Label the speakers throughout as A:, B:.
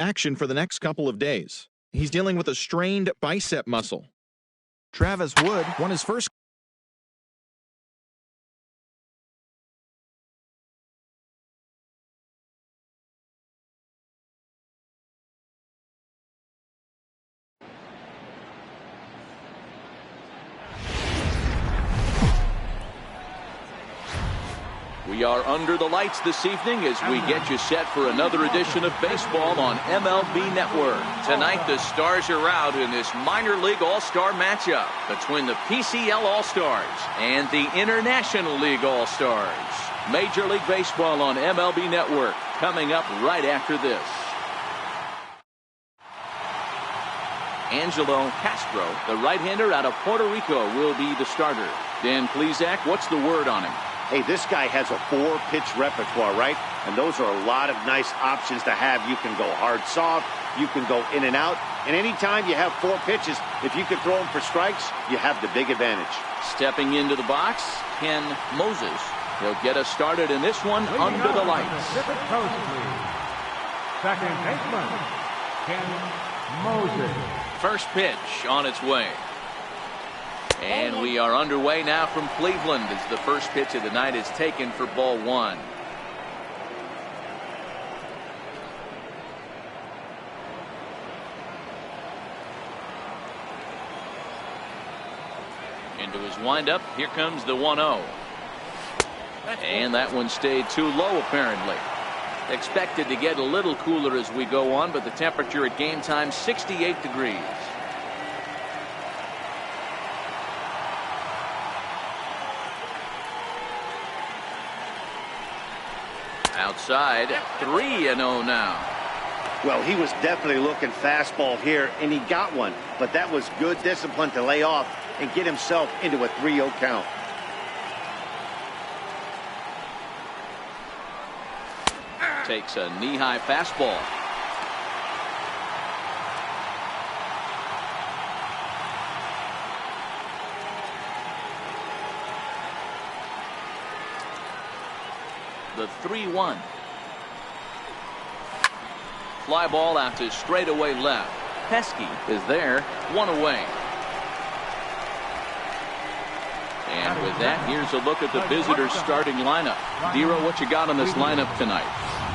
A: action for the next couple of days. He's dealing with a strained bicep muscle. Travis Wood won his first
B: We are under the lights this evening as we get you set for another edition of baseball on MLB Network. Tonight, the Stars are out in this minor league all-star matchup between the PCL All-Stars and the International League All-Stars. Major League Baseball on MLB Network coming up right after this. Angelo Castro, the right-hander out of Puerto Rico, will be the starter. Dan Plesac, what's the word on him?
C: Hey, this guy has a 4-pitch repertoire, right? And those are a lot of nice options to have. You can go hard, soft. You can go in and out. And anytime you have 4 pitches, if you can throw them for strikes, you have the big advantage.
B: Stepping into the box, Ken Moses. He'll get us started in this one under the lights.
D: Pacific Coast, please. Second baseman, Ken Moses.
B: First pitch on its way. And we are underway now from Cleveland as the first pitch of the night is taken for ball 1. Into his windup. Here comes the 1-0. And that one stayed too low apparently. Expected to get a little cooler as we go on, but the temperature at game time 68 degrees. Outside, 3-0 now.
C: Well, he was definitely looking fastball here, and he got one. But that was good discipline to lay off and get himself into a 3-0 count.
B: Takes a knee-high fastball. The 3-1. Fly ball out to straightaway left. Pesky is there, 1 away. And with that, here's a look at the visitors' starting lineup. Dero, what you got on this lineup tonight?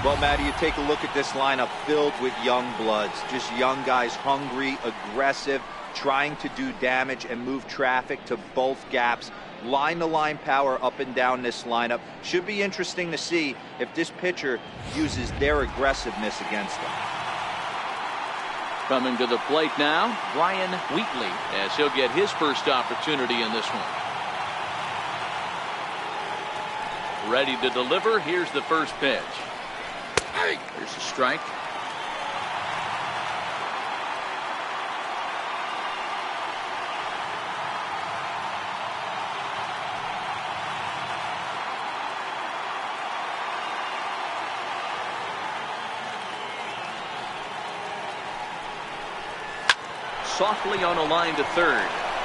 E: Well, Matty, you take a look at this lineup filled with young bloods. Just young guys, hungry, aggressive, trying to do damage and move traffic to both gaps. Line-to-line power up and down this lineup. Should be interesting to see if this pitcher uses their aggressiveness against them.
B: Coming to the plate now, Brian Wheatley, as he'll get his first opportunity in this one. Ready to deliver. Here's the first pitch. Here's a strike. Softly on a line to third,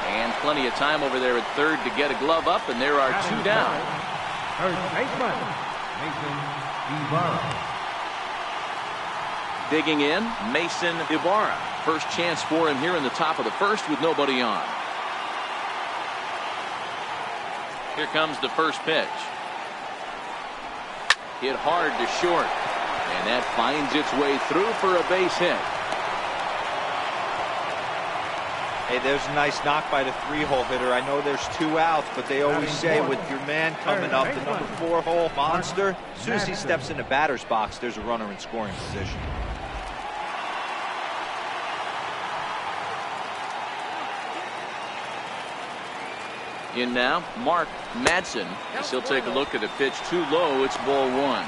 B: and plenty of time over there at third to get a glove up, and there are 2 down.
D: Third baseman, Mason Ibarra.
B: Digging in, Mason Ibarra. First chance for him here in the top of the first with nobody on. Here comes the first pitch. Hit hard to short, and that finds its way through for a base hit.
E: Hey, there's a nice knock by the 3-hole hitter. I know there's 2 outs, but they always say with your man coming up, the number 4-hole monster, as soon as he steps in the batter's box, there's a runner in scoring position.
B: In now, Mark Madsen, as he'll take a look at a pitch too low. It's ball 1.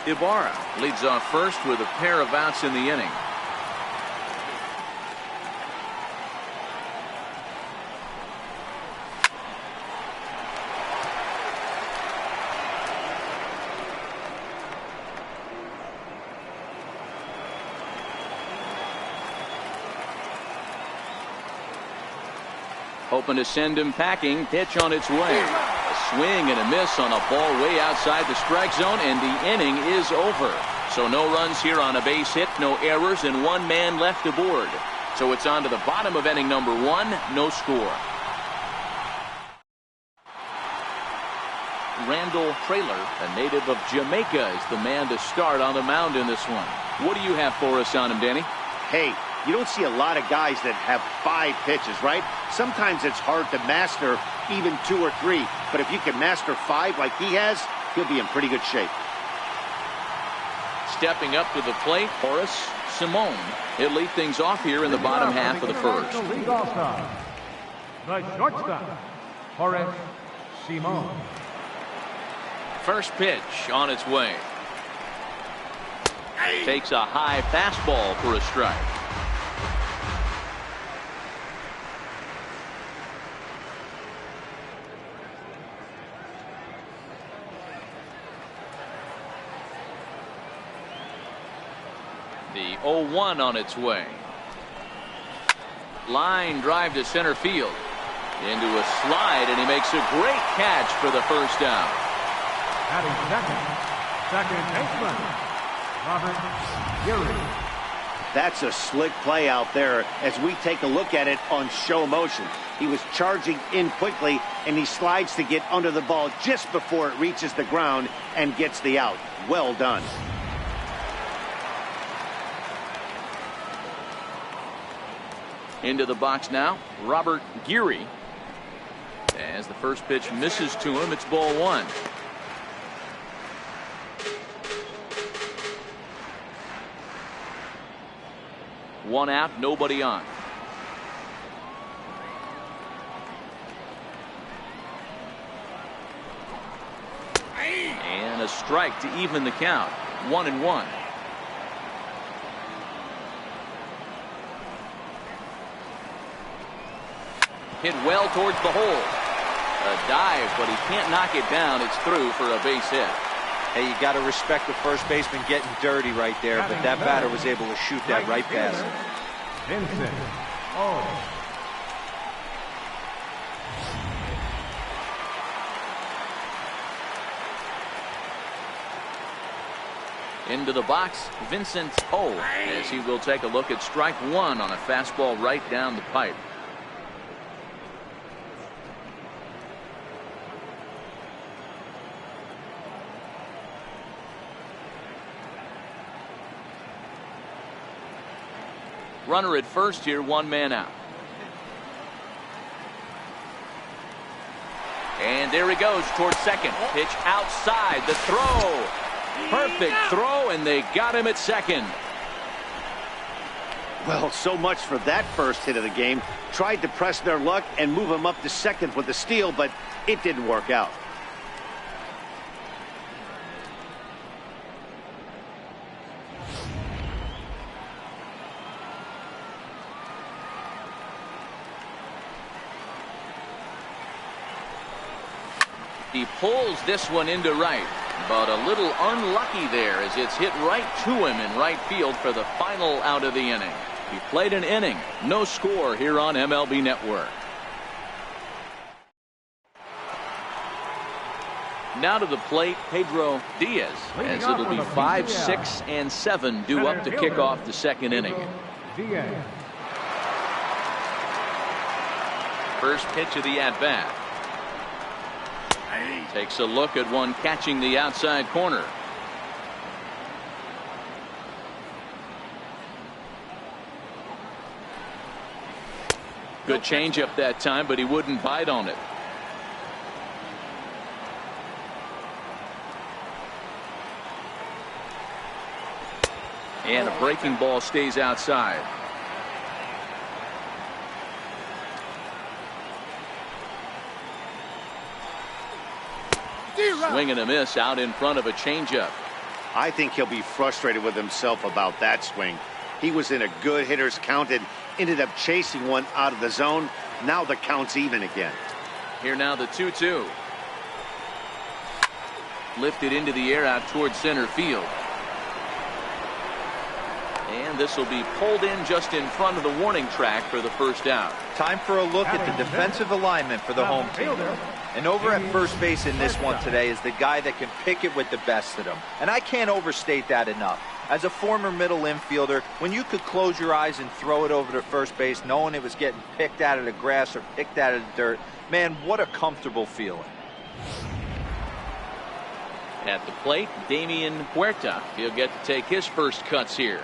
B: Ibarra leads off first with a pair of outs in the inning. Hoping to send him packing. Pitch on its way. A swing and a miss on a ball way outside the strike zone, and the inning is over. So no runs here on a base hit, no errors, and one man left aboard. So it's on to the bottom of inning number 1, no score. Randall Traylor, a native of Jamaica, is the man to start on the mound in this one. What do you have for us on him, Danny?
C: Hey, you don't see a lot of guys that have 5 pitches, right? Sometimes it's hard to master even 2 or 3. But if you can master 5 like he has, he'll be in pretty good shape.
B: Stepping up to the plate, Horace Simone. He'll lead things off here in the bottom half of the first.
D: League All-Star, the shortstop, Horace Simone.
B: First pitch on its way. Takes a high fastball for a strike. The 0-1 on its way. Line drive to center field. Into a slide, and he makes a great catch for the first down.
D: Batting second baseman, Robert Geary.
C: That's a slick play out there as we take a look at it on show motion. He was charging in quickly, and he slides to get under the ball just before it reaches the ground and gets the out. Well done.
B: Into the box now, Robert Geary. As the first pitch misses to him, it's ball 1. One out, nobody on. And a strike to even the count. 1-1. Hit well towards the hole. A dive, but he can't knock it down. It's through for a base hit.
E: Hey, you got to respect the first baseman getting dirty right there, but that batter was able to shoot that right past him.
D: Vincent. Oh.
B: Into the box, Vincent O, as he will take a look at strike 1 on a fastball right down the pipe. Runner at first here, one man out. And there he goes towards second. Pitch outside, the throw. Perfect throw, and they got him at second.
C: Well, so much for that first hit of the game. Tried to press their luck and move him up to second with the steal, but it didn't work out.
B: He pulls this one into right, but a little unlucky there as it's hit right to him in right field for the final out of the inning. He played an inning, no score here on MLB Network. Now to the plate, Pedro Diaz, as it'll be 5, 6, and 7 due up to kick off the second inning. First pitch of the at-bat. Takes a look at one catching the outside corner. Good changeup that time, but he wouldn't bite on it. And a breaking ball stays outside. Swing and a miss out in front of a changeup.
C: I think he'll be frustrated with himself about that swing. He was in a good hitter's count and ended up chasing one out of the zone. Now the count's even again.
B: Here now the 2-2. Lifted into the air out towards center field. And this will be pulled in just in front of the warning track for the first out.
E: Time for a look at the defensive alignment for the home team. And over at first base in this one today is the guy that can pick it with the best of them. And I can't overstate that enough. As a former middle infielder, when you could close your eyes and throw it over to first base knowing it was getting picked out of the grass or picked out of the dirt, man, what a comfortable feeling.
B: At the plate, Damian Huerta. He'll get to take his first cuts here.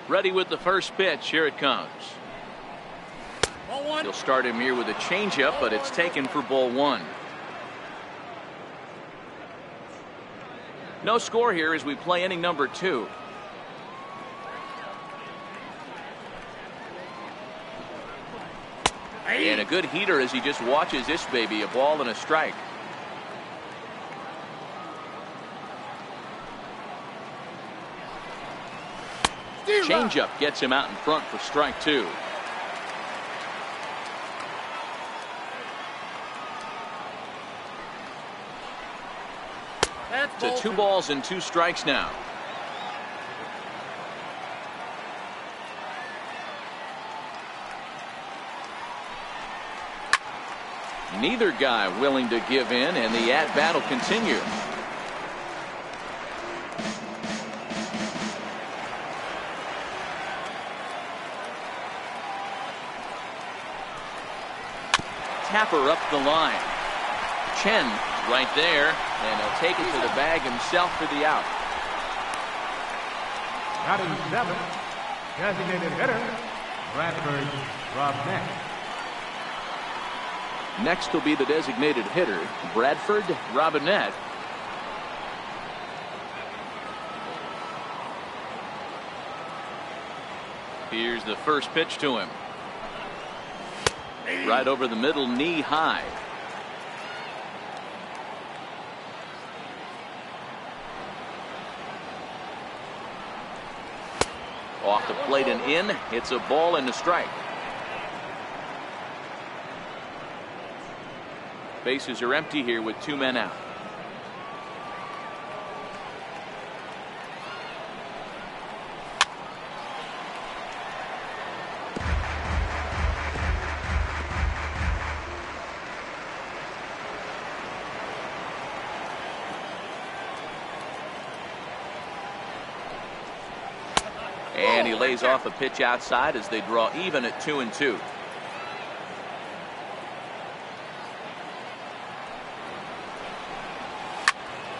B: Ready with the first pitch. Here it comes. He'll start him here with a changeup, but it's taken for ball one. No score here as we play inning number 2. And a good heater as he just watches this baby. A ball and a strike. Changeup gets him out in front for strike 2. To 2 balls and 2 strikes now. Neither guy willing to give in, and the at-bat will continue. Tapper up the line. Chen right there, and he'll take it to the bag himself for the out.
D: Batting 7, designated hitter, Bradford Robinette.
B: Next will be the designated hitter, Bradford Robinette. Here's the first pitch to him. Right over the middle, knee high. Off the plate and in. It's a ball and a strike. Bases are empty here with 2 men out. And he lays off a pitch outside as they draw even at 2-2.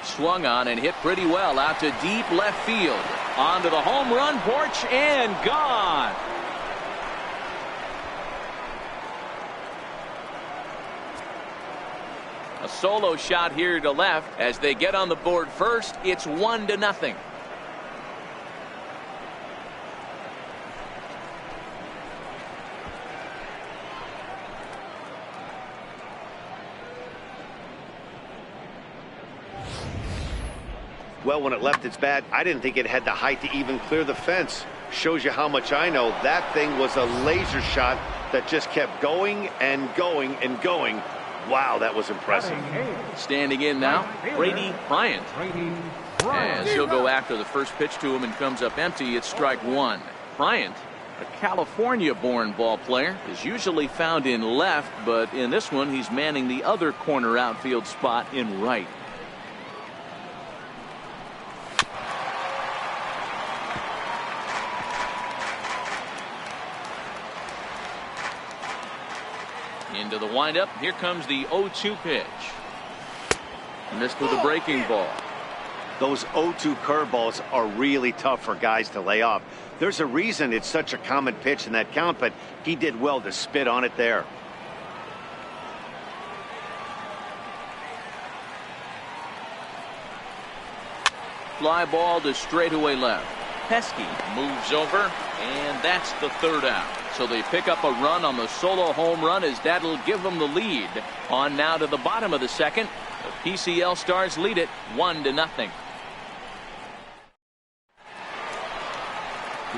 B: Swung on and hit pretty well out to deep left field. Onto the home run porch and gone. A solo shot here to left as they get on the board first. It's 1-0.
C: Well, when it left its bat, I didn't think it had the height to even clear the fence. Shows you how much I know. That thing was a laser shot that just kept going and going and going. Wow, that was impressive.
B: Standing in now, Brady Bryant. As he'll go after the first pitch to him and comes up empty, it's strike 1. Bryant, a California-born ball player, is usually found in left, but in this one he's manning the other corner outfield spot in right. Into the windup. Here comes the 0-2 pitch. Missed with a breaking ball.
C: Those 0-2 curveballs are really tough for guys to lay off. There's a reason it's such a common pitch in that count, but he did well to spit on it there.
B: Fly ball to straightaway left. Pesky moves over, and that's the 3rd out. So they pick up a run on the solo home run as that'll give them the lead. On now to the bottom of the 2nd. The PCL Stars lead it 1-0.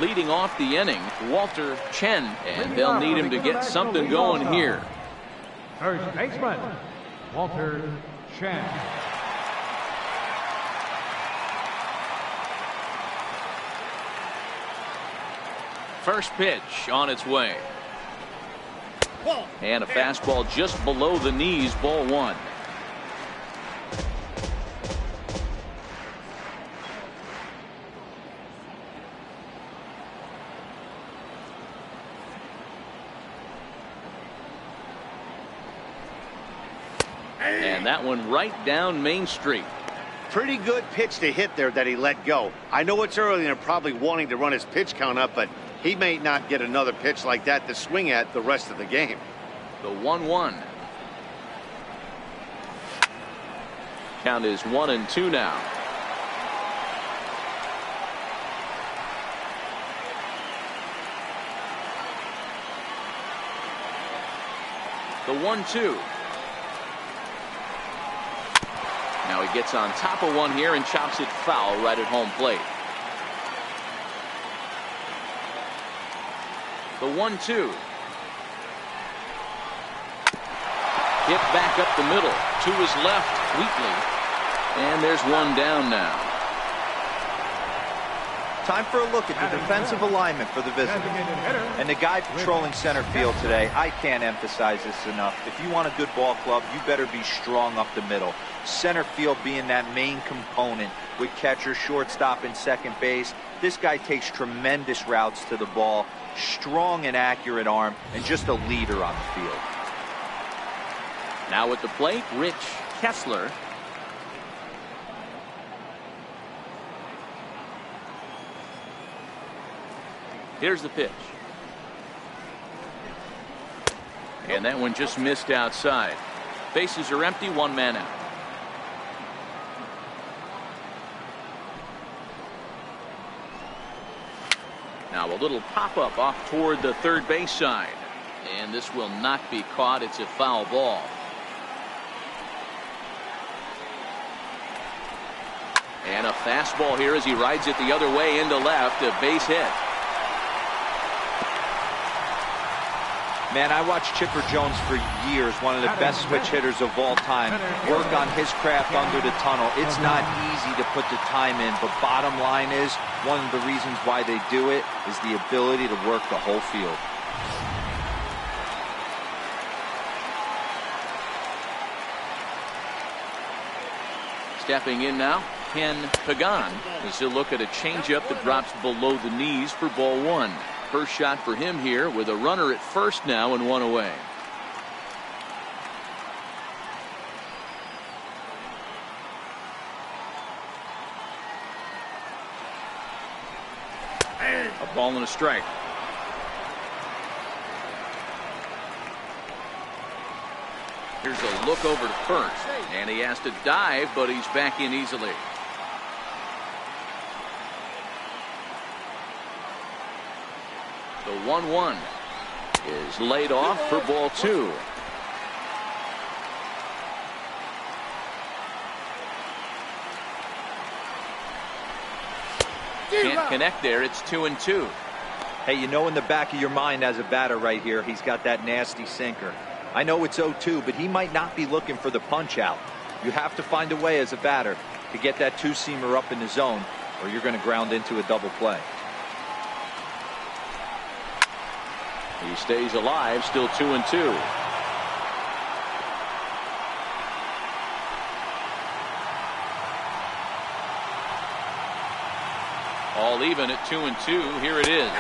B: Leading off the inning, Walter Chen, and they'll need him to get something going here.
D: First baseman, Walter Chen.
B: First pitch on its way. And a fastball just below the knees, ball one. And that one right down Main Street.
C: Pretty good pitch to hit there that he let go. I know it's early and they're probably wanting to run his pitch count up, but he may not get another pitch like that to swing at the rest of the game.
B: The 1-1. Count is 1-2 now. The 1-2. Now he gets on top of one here and chops it foul right at home plate. The 1-2. Hit back up the middle. To his left, Wheatley. And there's one down now.
E: Time for a look at the defensive alignment for the visitors. And the guy patrolling center field today, I can't emphasize this enough. If you want a good ball club, you better be strong up the middle. Center field being that main component with catcher, shortstop, and second base. This guy takes tremendous routes to the ball, strong and accurate arm, and just a leader on the field.
B: Now at the plate, Rich Kessler. Here's the pitch. And that one just missed outside. Bases are empty, one man out. Now a little pop-up off toward the third base side. And this will not be caught. It's a foul ball. And a fastball here as he rides it the other way into left. A base hit.
E: Man, I watched Chipper Jones for years, one of the best switch hitters of all time, work on his craft under the tunnel. It's not easy to put the time in, but bottom line is, one of the reasons why they do it is the ability to work the whole field.
B: Stepping in now, Ken Pagan. As he'll look at a changeup that drops below the knees for ball one. First shot for him here with a runner at first now and one away. A ball and a strike. Here's a look over to first, and he has to dive, but he's back in easily. The 1-1 is laid off for ball two. Can't connect there. It's 2-2.
E: Hey, you know in the back of your mind as a batter right here, he's got that nasty sinker. I know it's 0-2, but he might not be looking for the punch out. You have to find a way as a batter to get that two-seamer up in the zone, or you're going to ground into a double play.
B: He stays alive, still 2-2. All even at 2-2. Here it is.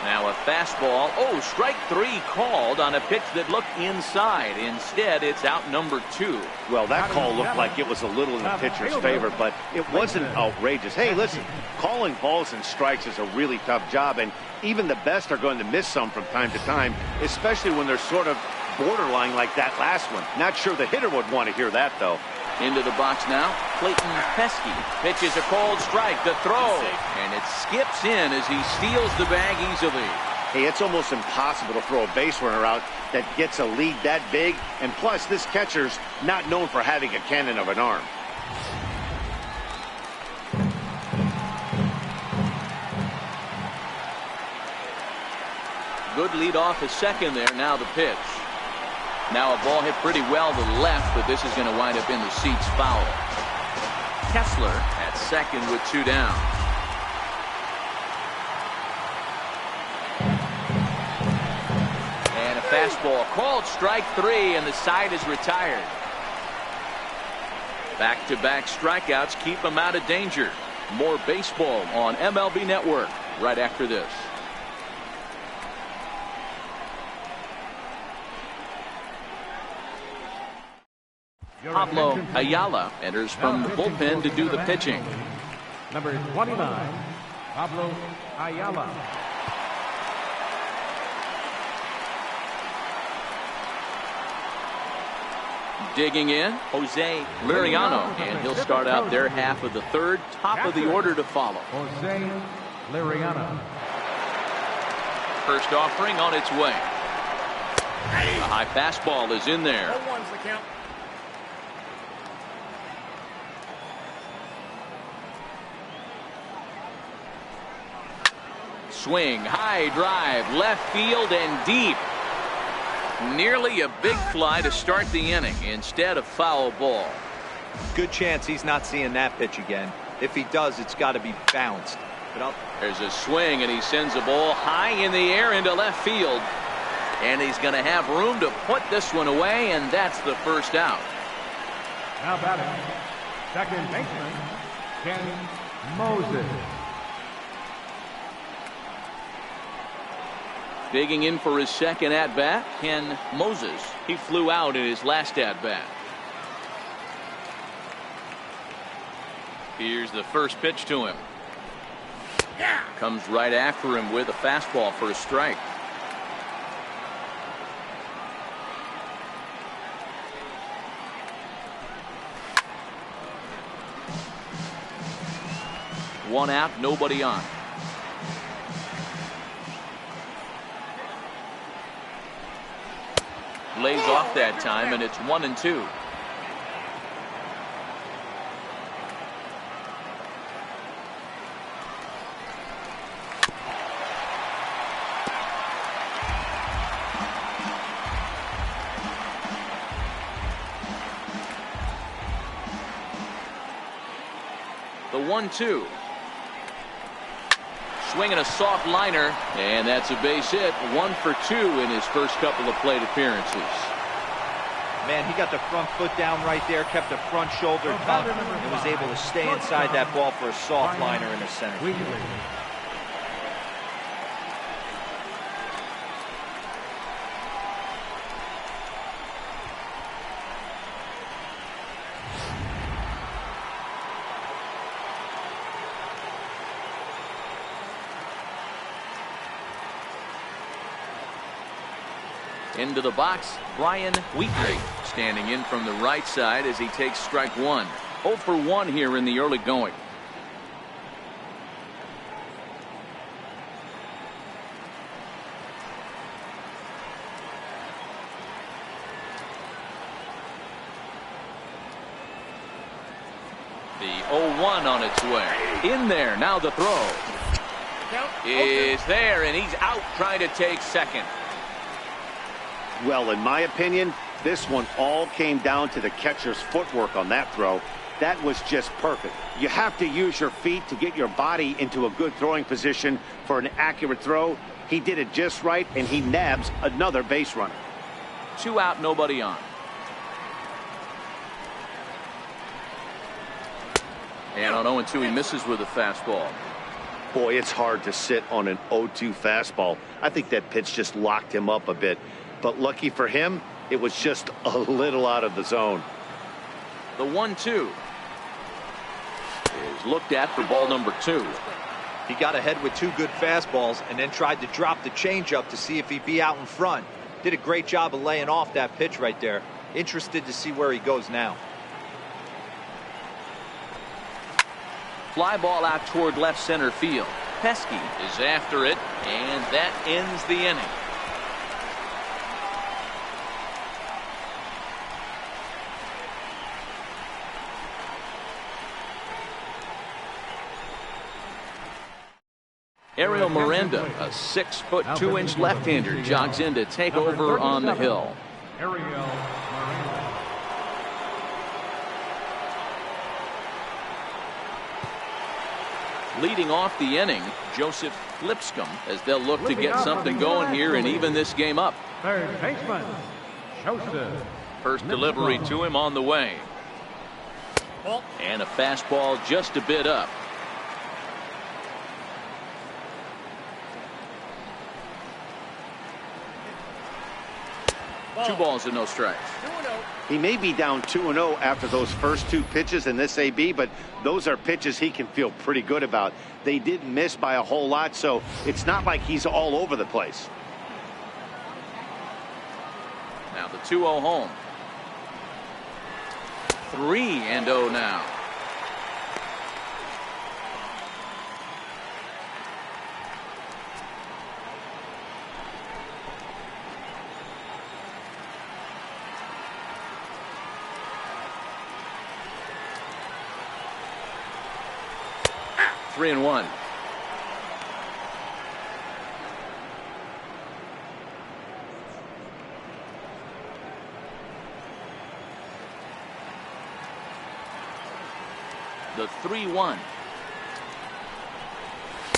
B: Now a fastball. Oh, strike three called on a pitch that looked inside. Instead, it's out number two.
C: Well, that call looked like it was a little in the pitcher's favor, but it wasn't outrageous. Hey, listen, calling balls and strikes is a really tough job, and even the best are going to miss some from time to time, especially when they're sort of borderline like that last one. Not sure the hitter would want to hear that, though.
B: Into the box now, Clayton Pesky pitches a called strike, the throw, and it skips in as he steals the bag easily.
C: Hey, it's almost impossible to throw a base runner out that gets a lead that big, and plus this catcher's not known for having a cannon of an arm.
B: Good lead off the second there. Now the pitch. Now a ball hit pretty well to the left, but this is going to wind up in the seats foul. Kessler at second with two down. fastball called strike 3, and the side is retired. Back-to-back strikeouts keep him out of danger. More baseball on MLB Network right after this. Pablo Ayala enters from the bullpen to do the pitching.
D: Number 29, Pablo Ayala.
B: Digging in, Jose Liriano, and he'll start out their half of the third. Top of the order to follow.
D: Jose Liriano.
B: First offering on its way. A high fastball is in there. Swing, high drive, left field and deep. Nearly a big fly to start the inning instead of foul ball.
E: Good chance he's not seeing that pitch again. If he does, it's got to be bounced.
B: There's a swing, and he sends a ball high in the air into left field. And he's going to have room to put this one away, and that's the first out.
D: Now batting, second baseman, Ken Moses.
B: Digging in for his second at-bat, Ken Moses. He flew out in his last at-bat. Here's the first pitch to him. Comes right after him with a fastball for a strike. One out, nobody on. Lays off that time, and it's 1-2. The 1-2. Swinging a soft liner, and that's a base hit. 1 for 2 in his first couple of plate appearances.
E: Man, he got the front foot down right there, kept the front shoulder tucked, and was able to stay inside that ball for a soft liner in the center.
B: Into the box, Brian Wheatley standing in from the right side as he takes strike 1. 0 for 1 here in the early going. The 0-1 on its way. In there, now the throw is there, and he's out trying to take second.
C: Well, in my opinion, this one all came down to the catcher's footwork on that throw. That was just perfect. You have to use your feet to get your body into a good throwing position for an accurate throw. He did it just right, and he nabs another base runner.
B: 2 out, nobody on. And on 0-2, he misses with a fastball.
C: Boy, it's hard to sit on an 0-2 fastball. I think that pitch just locked him up a bit. But lucky for him, it was just a little out of the zone.
B: The 1-2 is looked at for ball number 2.
E: He got ahead with 2 good fastballs and then tried to drop the changeup to see if he'd be out in front. Did a great job of laying off that pitch right there. Interested to see where he goes now.
B: Fly ball out toward left center field. Pesky is after it, and that ends the inning. Ariel Miranda, a 6'2" left-hander, jogs in to take over on the hill.
D: Ariel Miranda.
B: Leading off the inning, Joseph Lipscomb, as they'll look to get something going here and even this game up.
D: Third baseman, Joseph.
B: First delivery to him on the way. And a fastball just a bit up. Two balls and no strikes.
C: He may be down 2-0 after those first two pitches in this AB, but those are pitches he can feel pretty good about. They didn't miss by a whole lot, so it's not like he's all over the place.
B: Now the 2-0 home. 3-0 now. Three and one. The 3-1.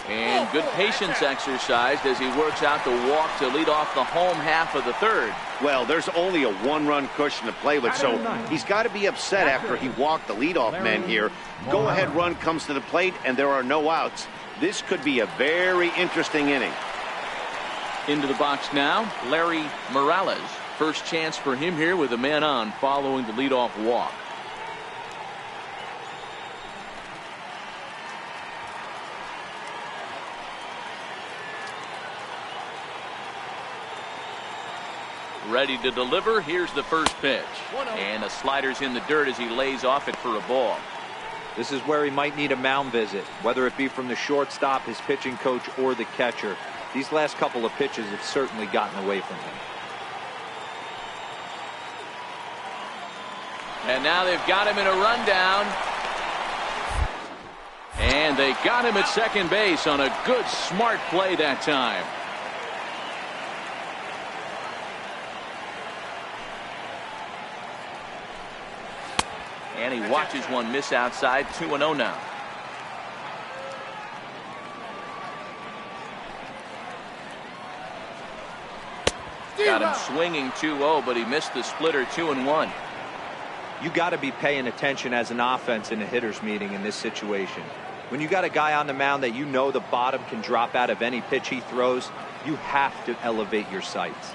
B: And good patience exercised as he works out the walk to lead off the home half of the third.
C: Well, there's only a one-run cushion to play with, so he's got to be upset after he walked the leadoff man here. Go-ahead run comes to the plate, and there are no outs. This could be a very interesting inning.
B: Into the box now, Larry Morales. First chance for him here with a man on following the leadoff walk. Ready to deliver. Here's the first pitch. And a slider's in the dirt as he lays off it for a ball.
E: This is where he might need a mound visit, whether it be from the shortstop, his pitching coach, or the catcher. These last couple of pitches have certainly gotten away from him.
B: And now they've got him in a rundown. And they got him at second base on a good, smart play that time. And he watches one miss outside. 2-0 now. Got him swinging 2-0, but he missed the splitter. 2-1.
E: You got to be paying attention as an offense in a hitter's meeting in this situation. When you got a guy on the mound that you know the bottom can drop out of any pitch he throws, you have to elevate your sights.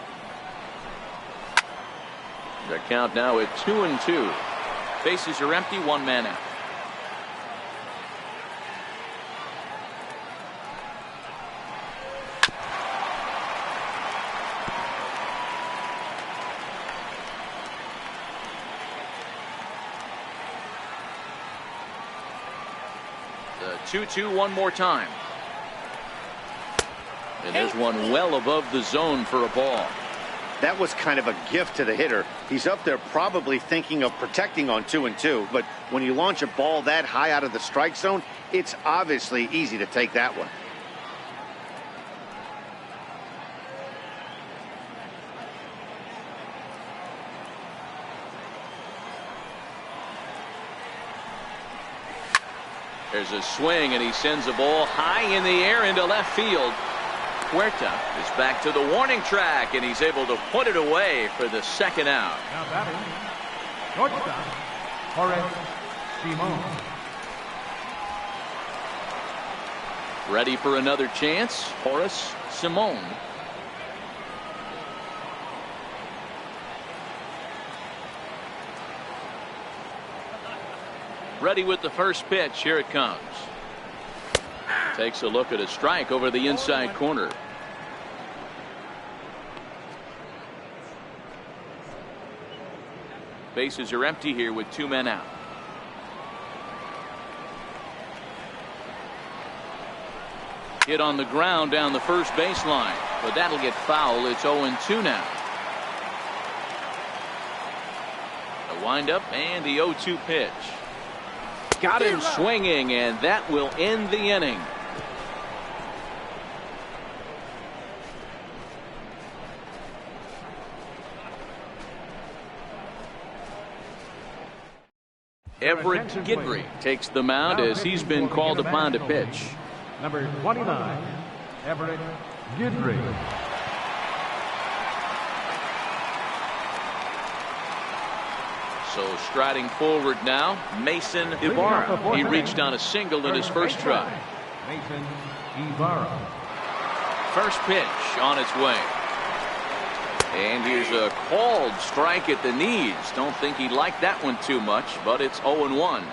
B: The count now at 2-2. Bases are empty, one man out. The 2-2 one more time. And there's one well above the zone for a ball.
C: That was kind of a gift to the hitter. He's up there probably thinking of protecting on 2-2, but when you launch a ball that high out of the strike zone, it's obviously easy to take that one.
B: There's a swing, and he sends a ball high in the air into left field. Huerta is back to the warning track, and he's able to put it away for the second out.
D: Now batting, shortstop, Horace Simon.
B: Ready for another chance, Horace Simon. Ready with the first pitch. Here it comes. Takes a look at a strike over the inside corner. Bases are empty here with two men out. Hit on the ground down the first baseline, but that'll get foul. It's 0-2 now. The windup and the 0-2 pitch. Got him swinging, and that will end the inning. Everett Guidry takes the mound as he's been called upon to pitch.
D: Number 29, Everett Guidry.
B: So striding forward now, Mason Ibarra. He reached on a single in his first try.
D: Mason Ibarra.
B: First pitch on its way. And here's a called strike at the knees. Don't think he liked that one too much, but it's 0-1.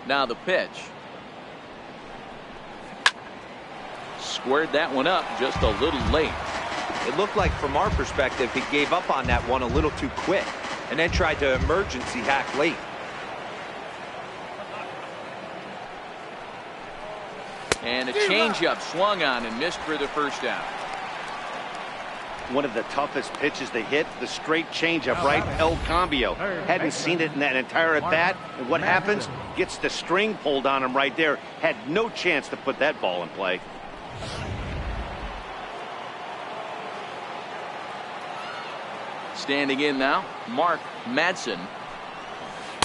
B: Now the pitch. Squared that one up just a little late.
E: It looked like from our perspective he gave up on that one a little too quick and then tried to emergency hack late.
B: And a changeup swung on and missed for the first out.
C: One of the toughest pitches they hit, the straight changeup, right? El Cambio. Hadn't seen it in that entire at bat. And what happens? Gets the string pulled on him right there. Had no chance to put that ball in play.
B: Standing in now, Mark Madsen,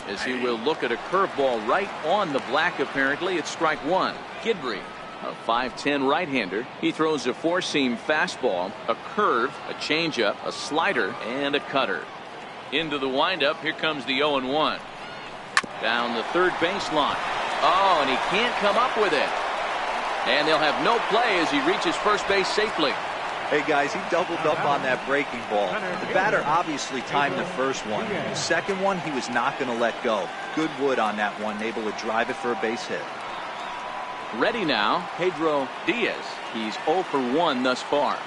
B: as he will look at a curveball right on the black. Apparently it's strike one. Gidry, a 5'10" right-hander. He throws a four-seam fastball, a curve, a changeup, a slider, and a cutter. Into the windup. Here comes the 0-1. Down the third baseline. Oh, and he can't come up with it. And they'll have no play as he reaches first base safely.
E: Hey guys, he doubled up on that breaking ball. The batter obviously timed the first one. The second one he was not going to let go. Good wood on that one, able to drive it for a base hit.
B: Ready now, Pedro Diaz. He's 0 for 1 thus far.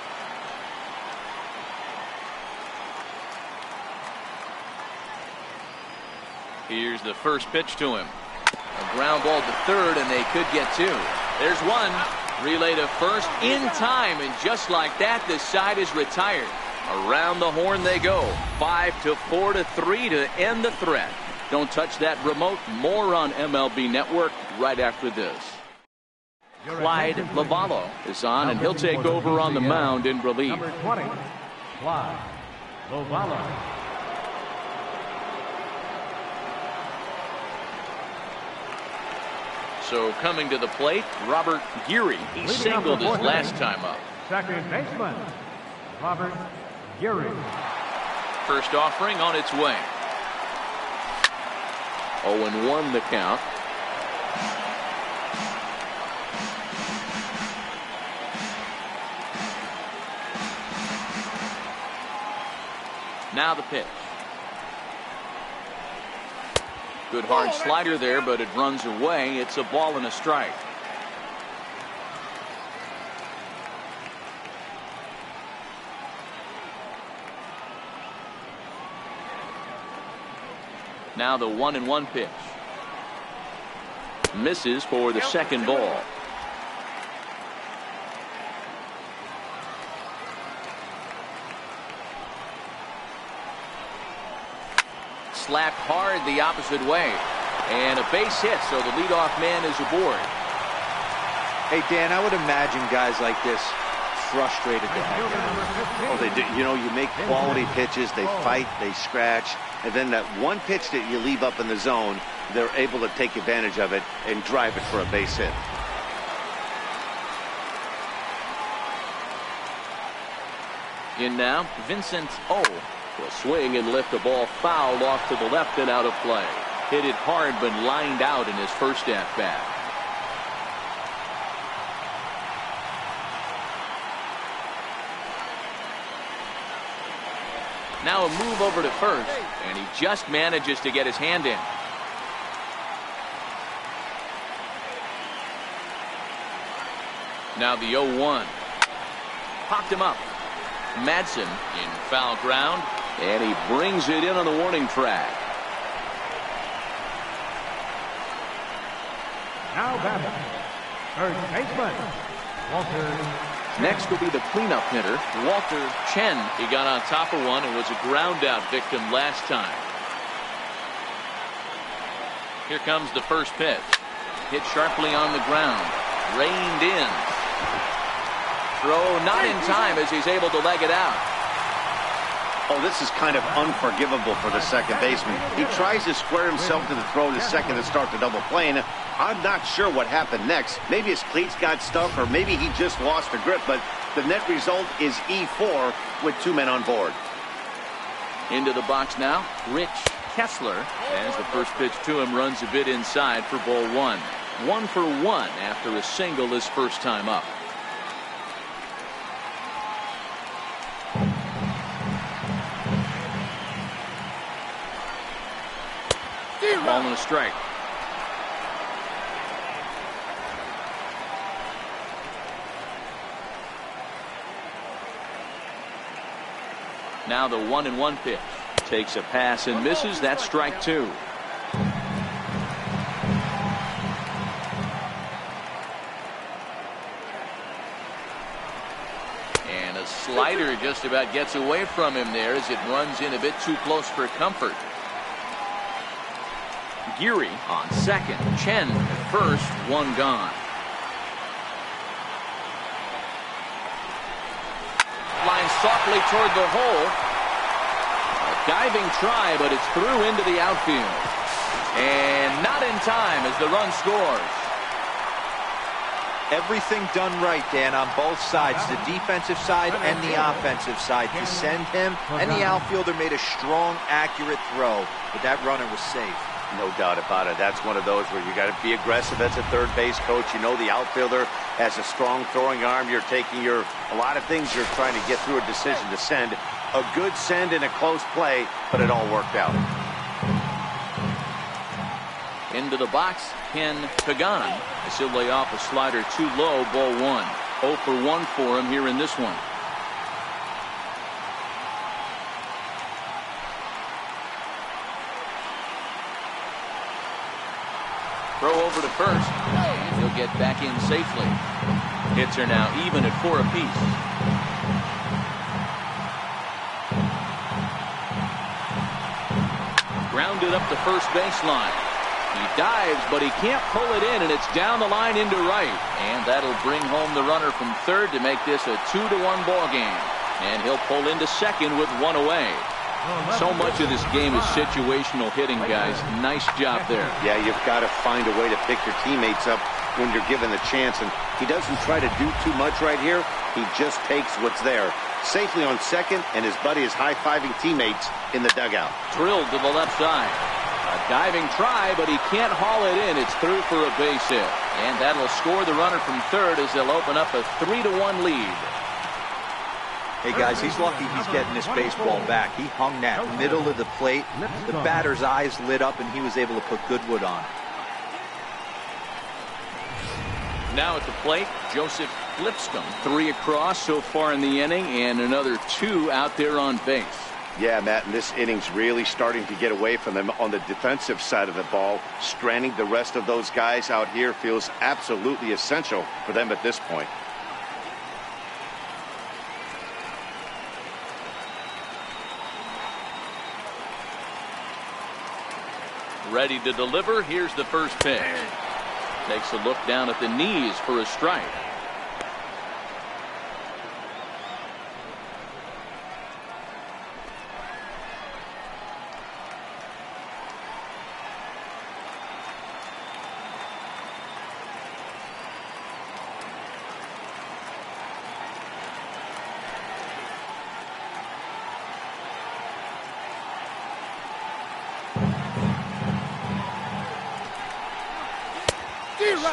B: Here's the first pitch to him. A ground ball to third, and they could get two. There's one. Relay to first in time, and just like that, the side is retired. Around the horn they go. 5-4-3 to end the threat. Don't touch that remote. More on MLB Network right after this. Clyde Lavallo is on, and he'll take over on the mound in relief.
D: Number 20, Clyde Lavallo.
B: So coming to the plate, Robert Geary. He singled his last time up.
D: Second baseman, Robert Geary.
B: First offering on its way. 0-1 the count. Now the pitch. Good hard slider there, but it runs away. It's a ball and a strike. Now the 1-1 pitch. Misses for the second ball. Slapped hard the opposite way. And a base hit, so the leadoff man is aboard.
E: Hey, Dan, I would imagine guys like this frustrated to heck.
C: Oh, they do. You know, you make quality pitches, they fight, they scratch, and then that one pitch that you leave up in the zone, they're able to take advantage of it and drive it for a base hit.
B: In now, Vincent O. will swing and lift the ball foul off to the left and out of play. Hit it hard, but lined out in his first at-bat. Now a move over to first, and he just manages to get his hand in. Now the 0-1. Popped him up. Madsen in foul ground, and he brings it in on the warning track.
D: Now batting, third baseman, Walter.
B: Next will be the cleanup hitter, Walter Chen. He got on top of one and was a ground out victim last time. Here comes the first pitch. Hit sharply on the ground. Reined in. Throw not in time as he's able to leg it out.
C: Oh, this is kind of unforgivable for the second baseman. He tries to square himself to the throw to second to start the double play, and I'm not sure what happened next. Maybe his cleats got stuck, or maybe he just lost the grip, but the net result is E4 with 2 men on board.
B: Into the box now, Rich Kessler, as the first pitch to him runs a bit inside for ball 1. 1 for 1 after a single his first time up. Ball and a strike. Now the 1-1 pitch. Takes a pass and misses. That's strike 2. And a slider just about gets away from him there as it runs in a bit too close for comfort. Geary on second. Chen at first. 1 gone. Line softly toward the hole. A diving try, but it's through into the outfield. And not in time as the run scores.
E: Everything done right, Dan, on both sides, the defensive side and the offensive side, to send him, and the outfielder made a strong, accurate throw, but that runner was safe.
C: No doubt about it. That's one of those where you got to be aggressive as a third base coach. You know the outfielder has a strong throwing arm. You're taking a lot of things you're trying to get through a decision to send. A good send in a close play, but it all worked out.
B: Into the box, Ken Pagan. As he'll lay off a slider too low, ball 1. 0 for 1 for him here in this one. Throw over to first, and he'll get back in safely. Hits are now even at 4 apiece. Grounded up the first baseline. He dives, but he can't pull it in, and it's down the line into right. And that'll bring home the runner from third to make this a 2-1 ball game. And he'll pull into second with 1 away. So much of this game is situational hitting, guys. Nice job there.
C: Yeah, you've got to find a way to pick your teammates up when you're given the chance. And he doesn't try to do too much right here. He just takes what's there. Safely on second, and his buddy is high-fiving teammates in the dugout.
B: Drilled to the left side. A diving try, but he can't haul it in. It's through for a base hit. And that'll score the runner from third as they'll open up a 3-1 lead.
E: Hey, guys, he's lucky he's getting this baseball back. He hung that middle of the plate. The batter's eyes lit up, and he was able to put Goodwood on.
B: Now at the plate, Joseph Lipscomb. 3 across so far in the inning, and another 2 out there on base.
C: Yeah, Matt, and this inning's really starting to get away from them on the defensive side of the ball. Stranding the rest of those guys out here feels absolutely essential for them at this point.
B: Ready to deliver. Here's the first pitch. Takes a look down at the knees for a strike.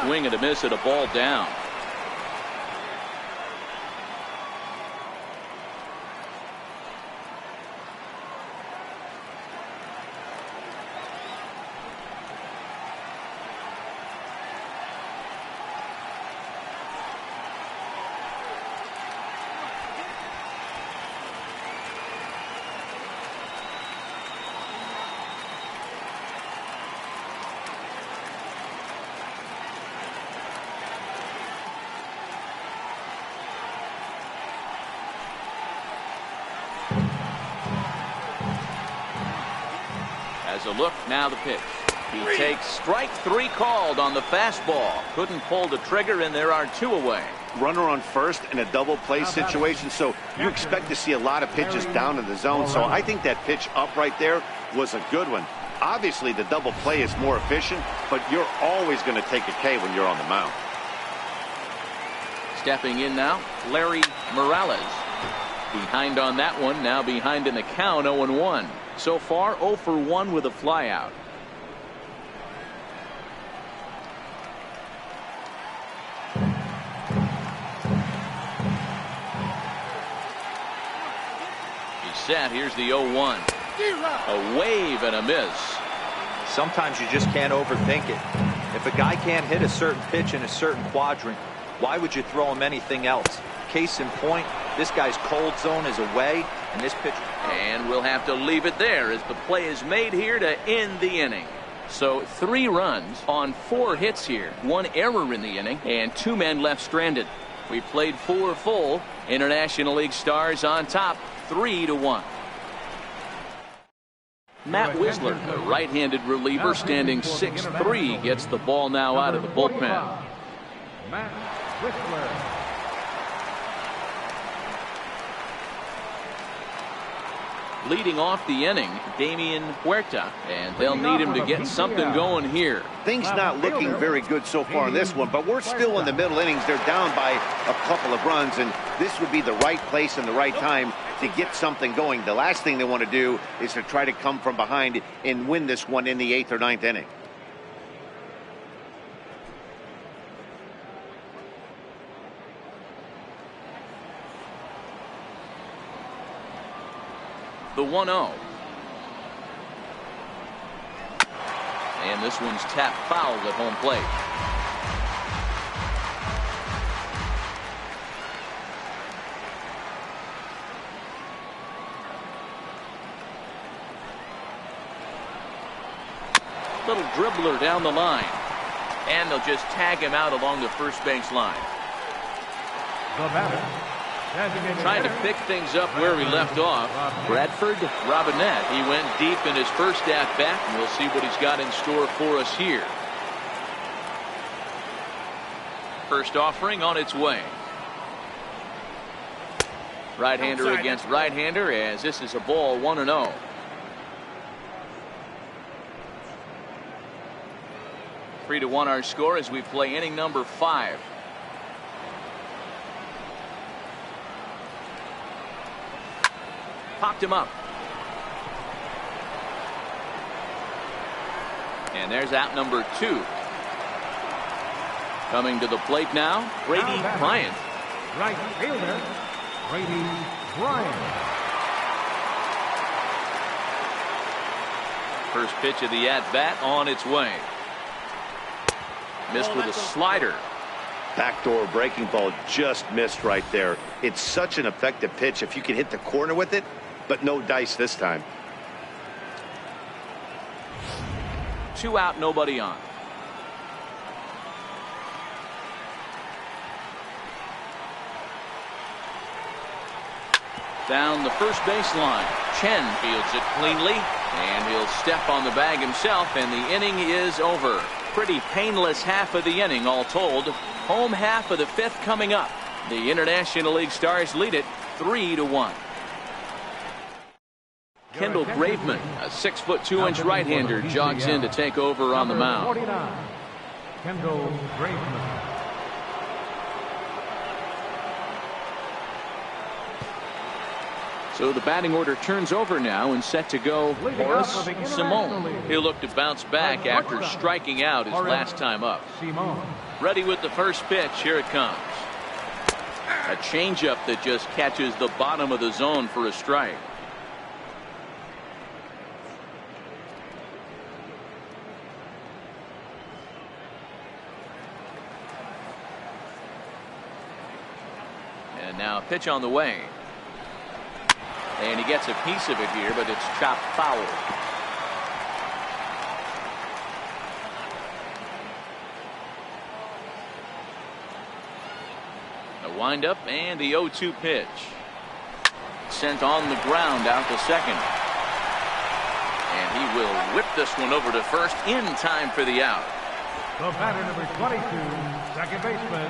B: Swing and a miss at a ball down. As a look, now the pitch. He takes strike 3 called on the fastball. Couldn't pull the trigger, and there are 2 away.
C: runner on first in a double play situation, so you expect to see a lot of pitches down in the zone. So I think that pitch up right there was a good one. Obviously, the double play is more efficient, but you're always going to take a K when you're on the mound.
B: Stepping in now, Larry Morales. Behind on that one, now behind in the count, 0-1. So far, 0 for 1 with a flyout. He's set. Here's the 0-1. A wave and a miss.
E: Sometimes you just can't overthink it. If a guy can't hit a certain pitch in a certain quadrant, why would you throw him anything else? Case in point, this guy's cold zone is away, and this pitch.
B: And we'll have to leave it there as the play is made here to end the inning. So 3 runs on 4 hits here. 1 error in the inning, and 2 men left stranded. We played 4 full. International League Stars on top, 3-1. Matt Wisler, the right-handed reliever, standing 6'3", gets the ball now out of the bullpen.
D: Matt Wisler.
B: Leading off the inning, Damian Huerta, and they'll need him to get something going here.
C: Things not looking very good so far in this one, but we're still in the middle innings. They're down by a couple of runs, and this would be the right place and the right time to get something going. The last thing they want to do is to try to come from behind and win this one in the 8th or 9th inning.
B: The 1-0. And this one's tapped foul at home plate. Little dribbler down the line. And they'll just tag him out along the first base line.
D: The batter.
B: Trying to pick things up where we left off. Bradford Robinette. He went deep in his first at-bat, and we'll see what he's got in store for us here. First offering on its way. Right-hander against right-hander, as this is a ball, 1-0. Three to 1 our score as we play inning number 5. Popped him up. And there's out number 2. Coming to the plate now, Brady Bryant.
D: Right fielder, Brady Bryant.
B: First pitch of the at-bat on its way. Missed with a slider.
C: Backdoor breaking ball just missed right there. It's such an effective pitch if you can hit the corner with it, but no dice this time.
B: 2 out, nobody on. Down the first baseline. Chen fields it cleanly, and he'll step on the bag himself, and the inning is over. Pretty painless half of the inning all told. Home half of the 5th coming up. The International League Stars lead it 3-1. Kendall Graveman, a 6'2" right-hander, jogs in to take over on the mound.
D: 49, Kendall Graveman.
B: So the batting order turns over now and set to go Horace Simone. He'll look to bounce back after striking out his last time up. Ready with the first pitch. Here it comes. A changeup that just catches the bottom of the zone for a strike. And now a pitch on the way. And he gets a piece of it here, but it's chopped foul. The windup and the 0-2 pitch. Sent on the ground out to second. And he will whip this one over to first in time for the out.
D: The batter, number 22, second baseman,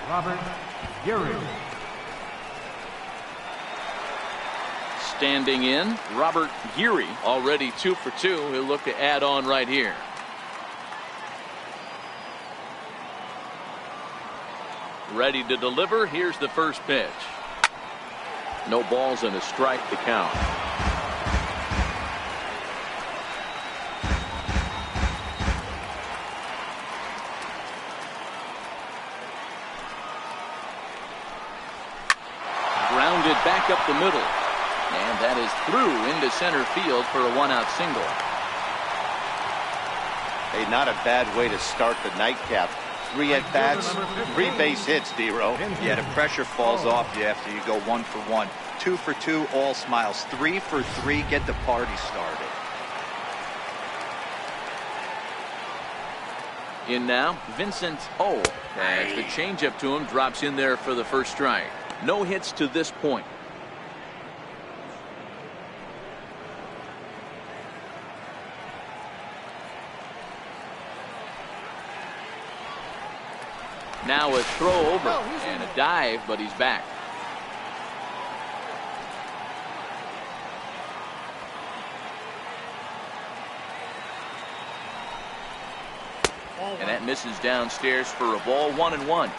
D: Robert Geary.
B: Standing in, Robert Geary, already 2 for 2. He'll look to add on right here. Ready to deliver. Here's the first pitch. No balls and a strike to count. Grounded back up the middle. And that is through into center field for a 1-out single.
C: Hey, not a bad way to start the nightcap. 3 at-bats, 3 base hits, D-Row.
E: Yeah, the pressure falls off you after you go 1 for 1. 2 for 2, all smiles. 3 for 3, get the party started.
B: In now, Vincent O. As the changeup to him drops in there for the first strike. No hits to this point. Now a throw over and a dive, but he's back. And that misses downstairs for a ball. 1-1.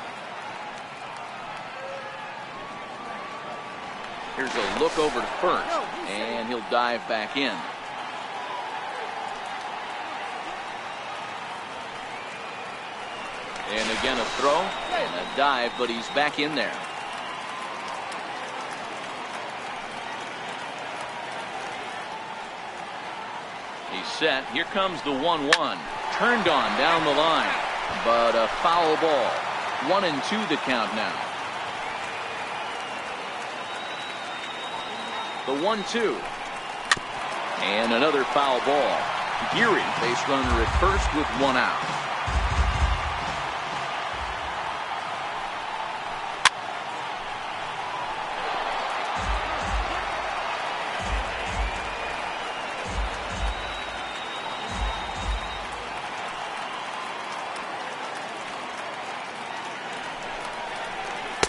B: Here's a look over to first, and he'll dive back in. And again a throw and a dive, but he's back in there. He's set. Here comes the 1-1. Turned on down the line, but a foul ball. 1-2 the count now. The 1-2. And another foul ball. Geary, base runner at first with 1 out.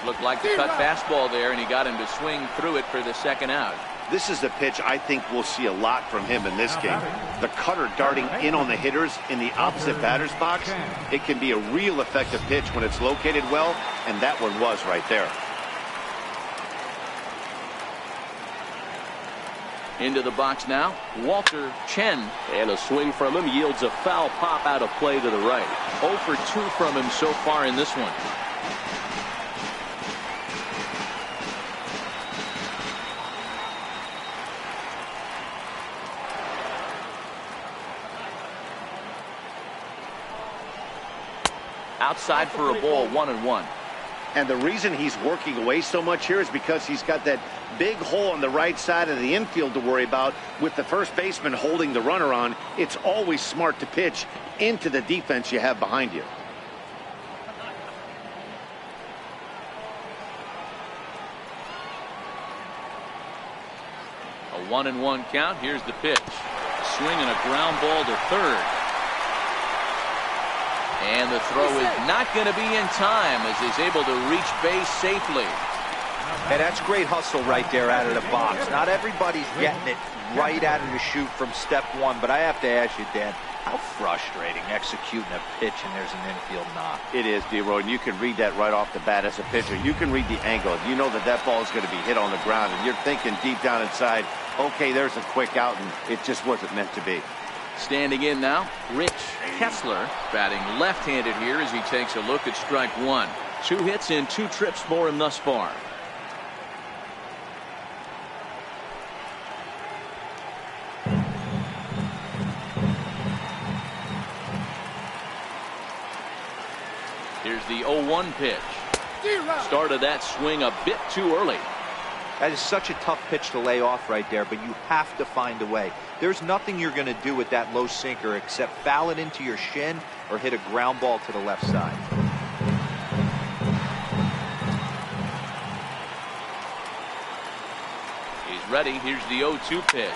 B: Looked like the cut fastball there, and he got him to swing through it for the 2nd out.
C: This is the pitch I think we'll see a lot from him in this game. The cutter darting in on the hitters in the opposite batter's box. It can be a real effective pitch when it's located well, and that one was right there.
B: Into the box now, Walter Chen.
F: And a swing from him yields a foul pop out of play to the right.
B: 0 for 2 from him so far in this one. Outside for a ball. 1-1.
C: And the reason he's working away so much here is because he's got that big hole on the right side of the infield to worry about. With the first baseman holding the runner on, it's always smart to pitch into the defense you have behind you.
B: A 1-1 count. Here's the pitch. Swinging a ground ball to third. And the throw is not going to be in time as he's able to reach base safely.
E: Hey, that's great hustle right there out of the box. Not everybody's getting it right out of the chute from step 1, but I have to ask you, Dan, how frustrating executing a pitch and there's an infield knock.
C: It is, D-Roy, and you can read that right off the bat as a pitcher. You can read the angle. You know that that ball is going to be hit on the ground, and you're thinking deep down inside, okay, there's a quick out, and it just wasn't meant to be.
B: Standing in now, Rich Kessler, batting left-handed here as he takes a look at strike 1. 2 hits in 2 trips for him thus far. Here's the 0-1 pitch. Started that swing a bit too early.
E: That is such a tough pitch to lay off right there, but you have to find a way. There's nothing you're going to do with that low sinker except foul it into your shin or hit a ground ball to the left side.
B: He's ready. Here's the 0-2 pitch.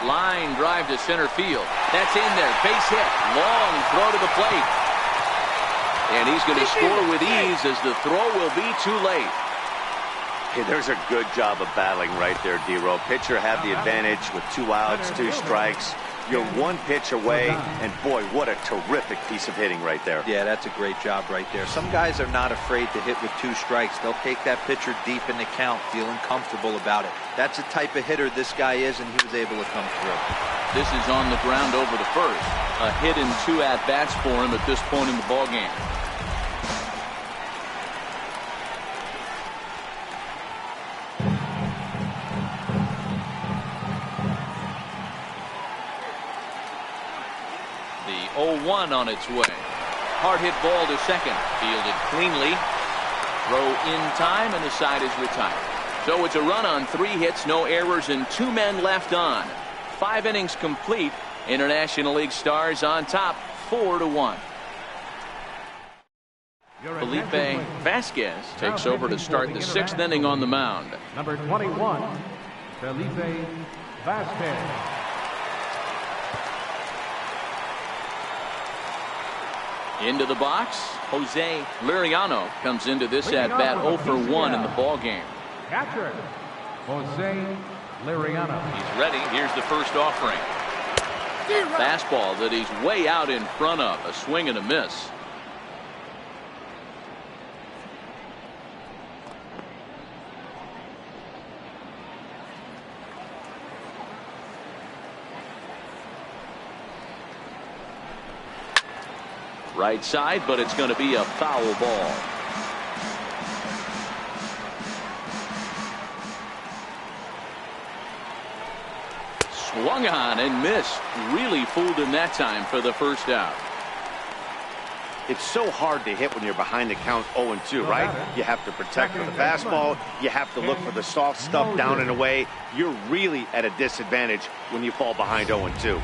B: Line drive to center field. That's in there. Base hit. Long throw to the plate. And he's going to score with ease as the throw will be too late.
C: Hey, there's a good job of battling right there, D-Row. Pitcher had the advantage with 2 outs, 2 strikes. You're 1 pitch away, and boy, what a terrific piece of hitting right there.
E: Yeah, that's a great job right there. Some guys are not afraid to hit with 2 strikes. They'll take that pitcher deep in the count, feeling comfortable about it. That's the type of hitter this guy is, and he was able to come through.
B: This is on the ground over the first. A hit and 2 at-bats for him at this point in the ballgame. The 0-1 on its way. Hard hit ball to second. Fielded cleanly. Throw in time, and the side is retired. So it's a run on 3 hits, no errors, and 2 men left on. 5 innings complete. International League Stars on top, 4-1. Felipe Vasquez takes over to start the 6th inning on the mound.
D: Number 21, Felipe Vasquez.
B: Into the box, Jose Liriano comes into this at-bat 0 for 1 in the ballgame.
D: Catcher, Jose Liriano.
B: He's ready. Here's the first offering. Fastball that he's way out in front of. A swing and a miss. Right side, but it's going to be a foul ball. Swung on and missed. Really fooled him that time for the first out.
C: It's so hard to hit when you're behind the count 0-2, right? You have to protect for the fastball. You have to look for the soft stuff down and away. You're really at a disadvantage when you fall behind 0-2.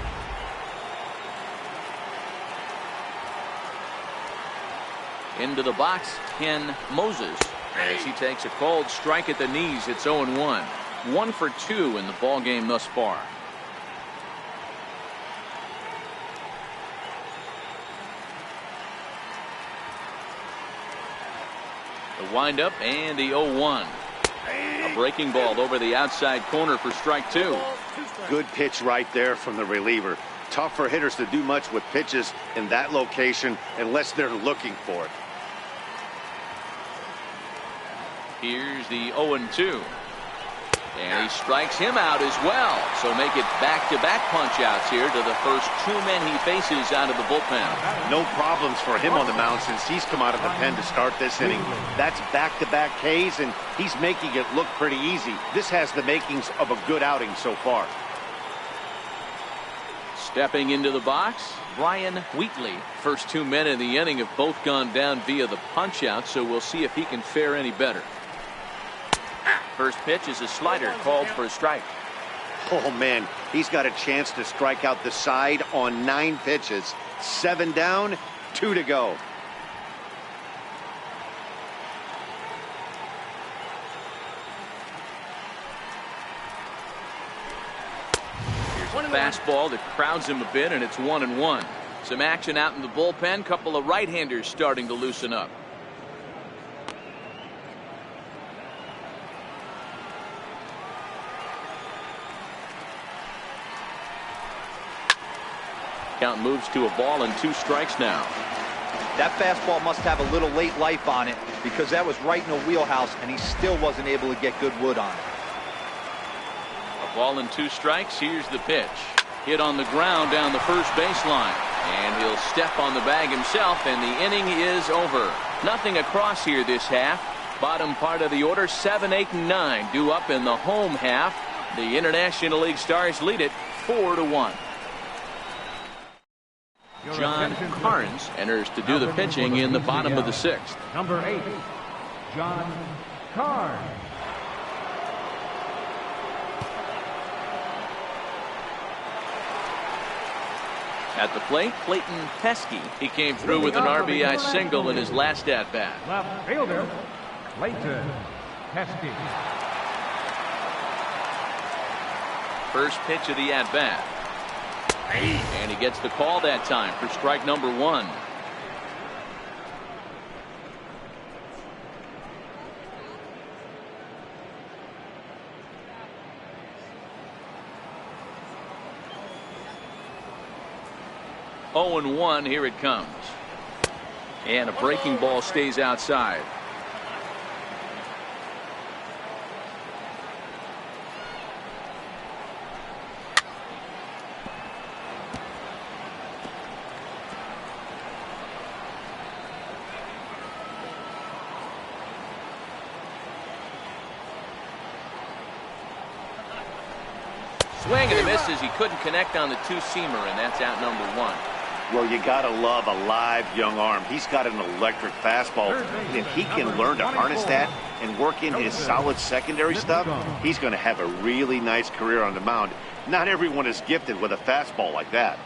B: Into the box, Ken Moses, as he takes a cold strike at the knees. It's 0-1. 1 for 2 in the ballgame thus far. The windup and the 0-1. A breaking ball over the outside corner for strike 2.
C: Good pitch right there from the reliever. Tough for hitters to do much with pitches in that location unless they're looking for it.
B: Here's the 0-2. And he strikes him out as well. So make it back-to-back punch-outs here to the first 2 men he faces out of the bullpen.
C: No problems for him on the mound since he's come out of the pen to start this inning. That's back-to-back Ks, and he's making it look pretty easy. This has the makings of a good outing so far.
B: Stepping into the box, Brian Wheatley. First 2 men in the inning have both gone down via the punch-out, so we'll see if he can fare any better. First pitch is a slider called for a strike.
C: Oh, man, he's got a chance to strike out the side on 9 pitches. 7 down, 2 to go.
B: Here's a fastball that crowds him a bit, and it's 1-1. Some action out in the bullpen. Couple of right-handers starting to loosen up. Count moves to a ball and 2 strikes now.
E: That fastball must have a little late life on it because that was right in the wheelhouse and he still wasn't able to get good wood on it.
B: A ball and 2 strikes. Here's the pitch. Hit on the ground down the first baseline. And he'll step on the bag himself, and the inning is over. Nothing across here this half. Bottom part of the order, 7, 8, and 9 due up in the home half. The International League Stars lead it 4-1. John Carnes enters to do the pitching in the bottom of the 6th.
D: Number 8, John Carnes.
B: At the plate, Clayton Pesky. He came through with an RBI single in his last at-bat.
D: Left fielder, Clayton Pesky.
B: First pitch of the at-bat. And he gets the call that time for strike number 1. 0-1. Here it comes. And a breaking ball stays outside. Swing and a miss as he couldn't connect on the two-seamer, and that's out number 1.
C: Well, you got to love a live young arm. He's got an electric fastball. And if he can learn to harness that and work in his solid secondary stuff, he's going to have a really nice career on the mound. Not everyone is gifted with a fastball like that.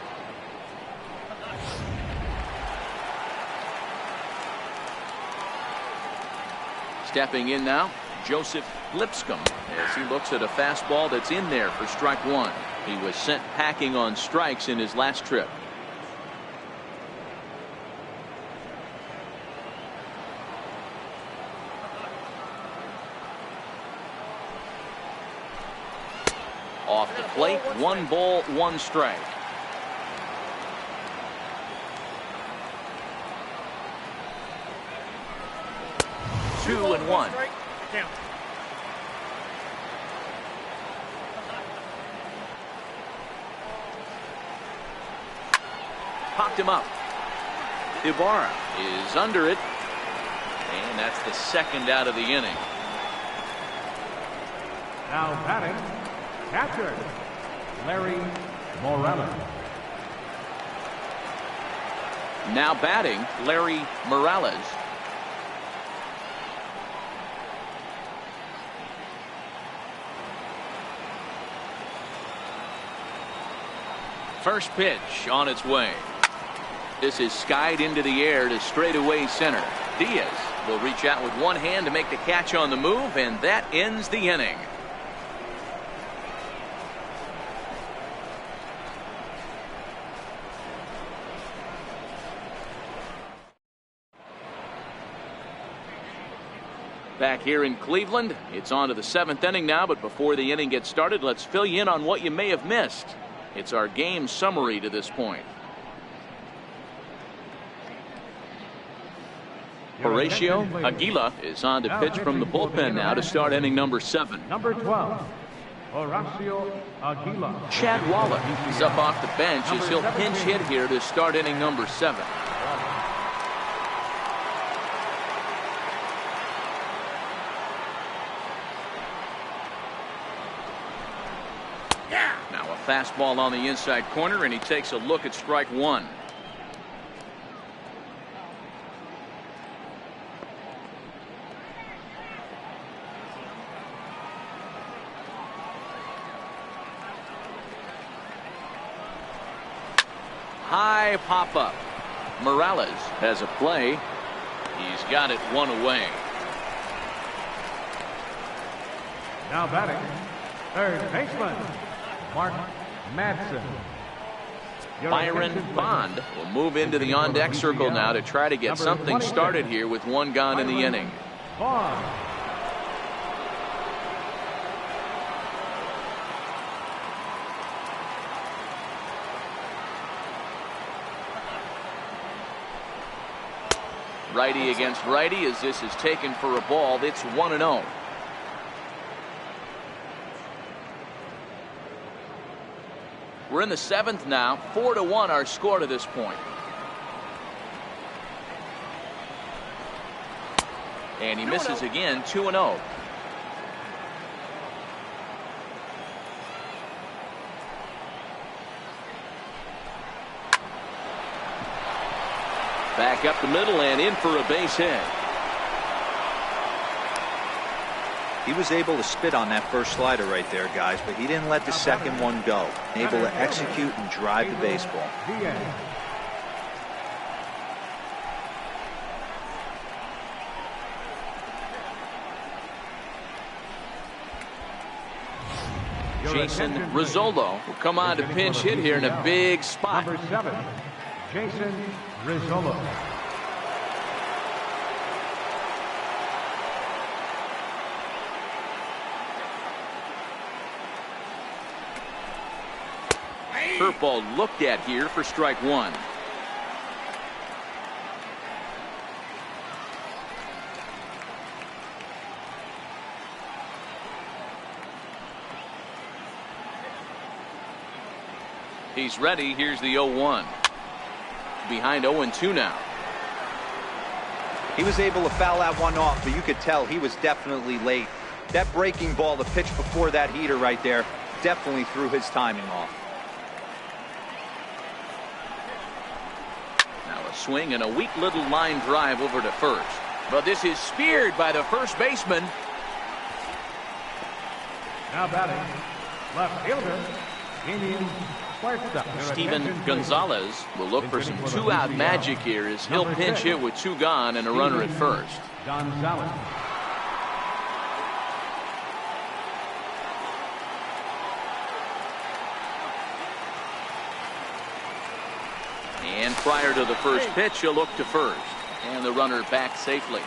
B: Stepping in now, Joseph Lipscomb, as he looks at a fastball that's in there for strike 1. He was sent packing on strikes in his last trip. Off the plate, 1 ball, 1 strike. Two and 1. Popped him up. Ibarra is under it, and that's the second out of the inning.
D: Now batting, catcher, Larry Morales.
B: Now batting, Larry Morales. First pitch on its way. This is skied into the air to straightaway center. Diaz will reach out with one hand to make the catch on the move, and that ends the inning. Back here in Cleveland, it's on to the 7th inning now, but before the inning gets started, let's fill you in on what you may have missed. It's our game summary to this point. Horacio Aguila is on to pitch from the bullpen now to start inning number 7.
D: Number 12, Horacio Aguila.
B: Chad Wallach is up off the bench as he'll pinch hit here to start inning number 7. Now a fastball on the inside corner, and he takes a look at strike 1. High pop-up. Morales has a play. He's got it 1 away.
D: Now batting, third baseman, Mark Madsen.
B: Byron Bond will move into the on-deck circle now to try to get something started here with 1 gone in the inning.
D: Bond.
B: Righty against righty as this is taken for a ball. It's 1-0. We're in the 7th now. 4-1 our score to this point. And he misses again. 2-0. Back up the middle and in for a base hit.
E: He was able to spit on that first slider right there, guys, but he didn't let the second one go. Able to execute and drive the baseball.
B: Jason Rizzolo will come on to pinch hit here in a big spot.
D: Number 7, Jason Rizzolo.
B: Curveball looked at here for strike 1. He's ready. Here's the 0-1. Behind 0-2 now.
E: He was able to foul that one off, but you could tell he was definitely late. That breaking ball, the pitch before that heater right there, definitely threw his timing off.
B: Now a swing and a weak little line drive over to first. But this is speared by the first baseman.
D: Now batting, left fielder, Damian Huerta.
B: Steven Gonzalez will look for some two-out magic here as he'll pinch hit with 2 gone and a runner at first.
D: Gonzalez.
B: And prior to the first pitch, he'll look to first. And the runner back safely.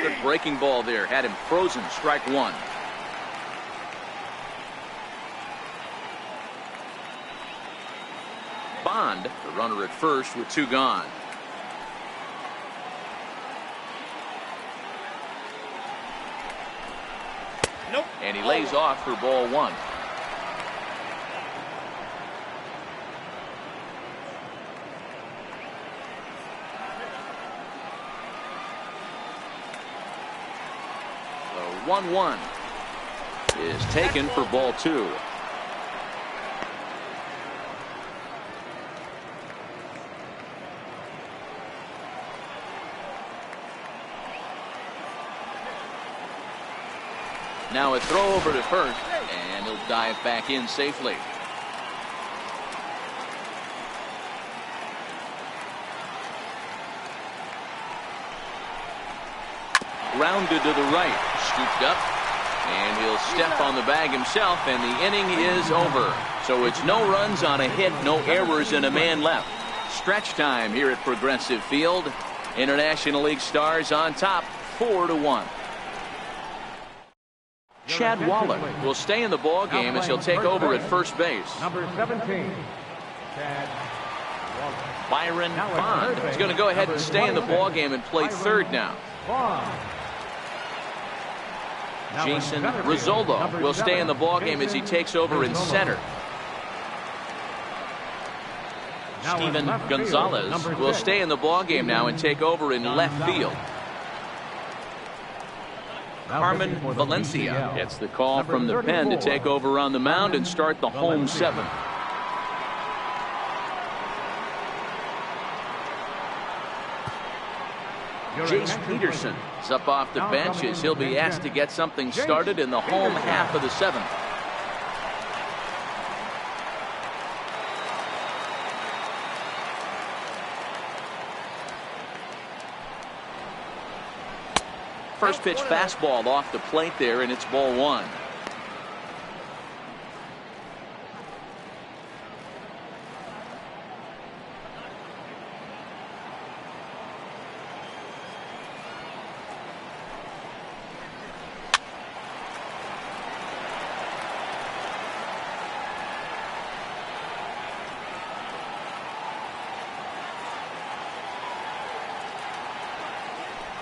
B: Good breaking ball there. Had him frozen. Strike 1. Bond, the runner at first with 2 gone.
C: Nope.
B: And he lays off for ball 1. The 1-1 is taken for ball 2. Now a throw over to first, and he'll dive back in safely. Grounded to the right, scooped up, and he'll step on the bag himself, and the inning is over. So it's no runs on a hit, no errors, and a man left. Stretch time here at Progressive Field. International League Stars on top, 4-1. Chad Wallach will stay in the ball game as he'll take over at first base.
D: Number 17, Chad Wallach.
B: Byron Bond is going to go ahead and stay in the ball game and play third now. Jason Rizzolo will stay in the ball game as he takes over in center. Steven Gonzalez will stay in the ball game now and take over in left field. Carmen Valencia gets the call from the pen to take over on the mound and start the home 7th. Jace Peterson is up off the bench as he'll be asked to get something started in the home half of the 7th. First pitch fastball off the plate there, and it's ball 1.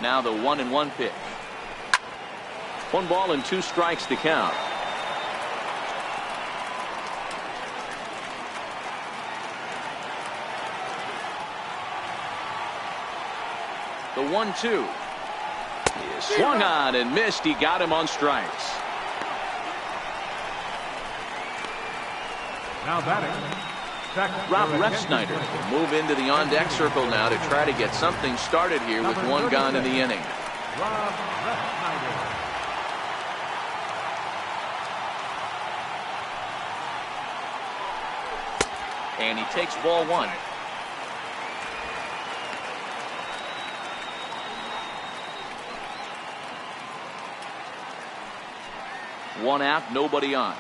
B: Now the 1-1 pitch. 1 ball and 2 strikes to count. The 1-2 is swung on and missed. He got him on strikes.
D: Now batting,
B: Rob Refsnyder will move into the on-deck circle now to try to get something started here with 1 gone in the inning.
D: Rob Refsnyder.
B: And he takes ball 1. One out, nobody on.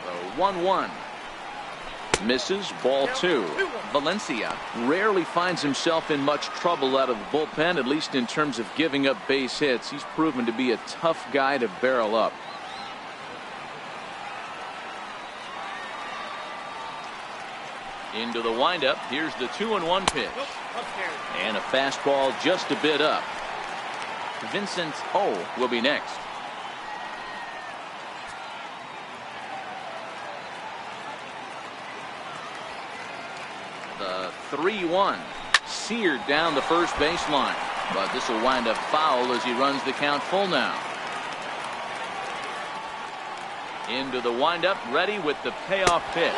B: The 1-1 Misses, ball 2. Valencia rarely finds himself in much trouble out of the bullpen, at least in terms of giving up base hits. He's proven to be a tough guy to barrel up. Into the windup. Here's the 2-1 pitch. And a fastball just a bit up. Vincent O will be next. The 3-1 seared down the first baseline, but this will wind up foul as he runs the count full now. Into the windup, ready with the payoff pitch.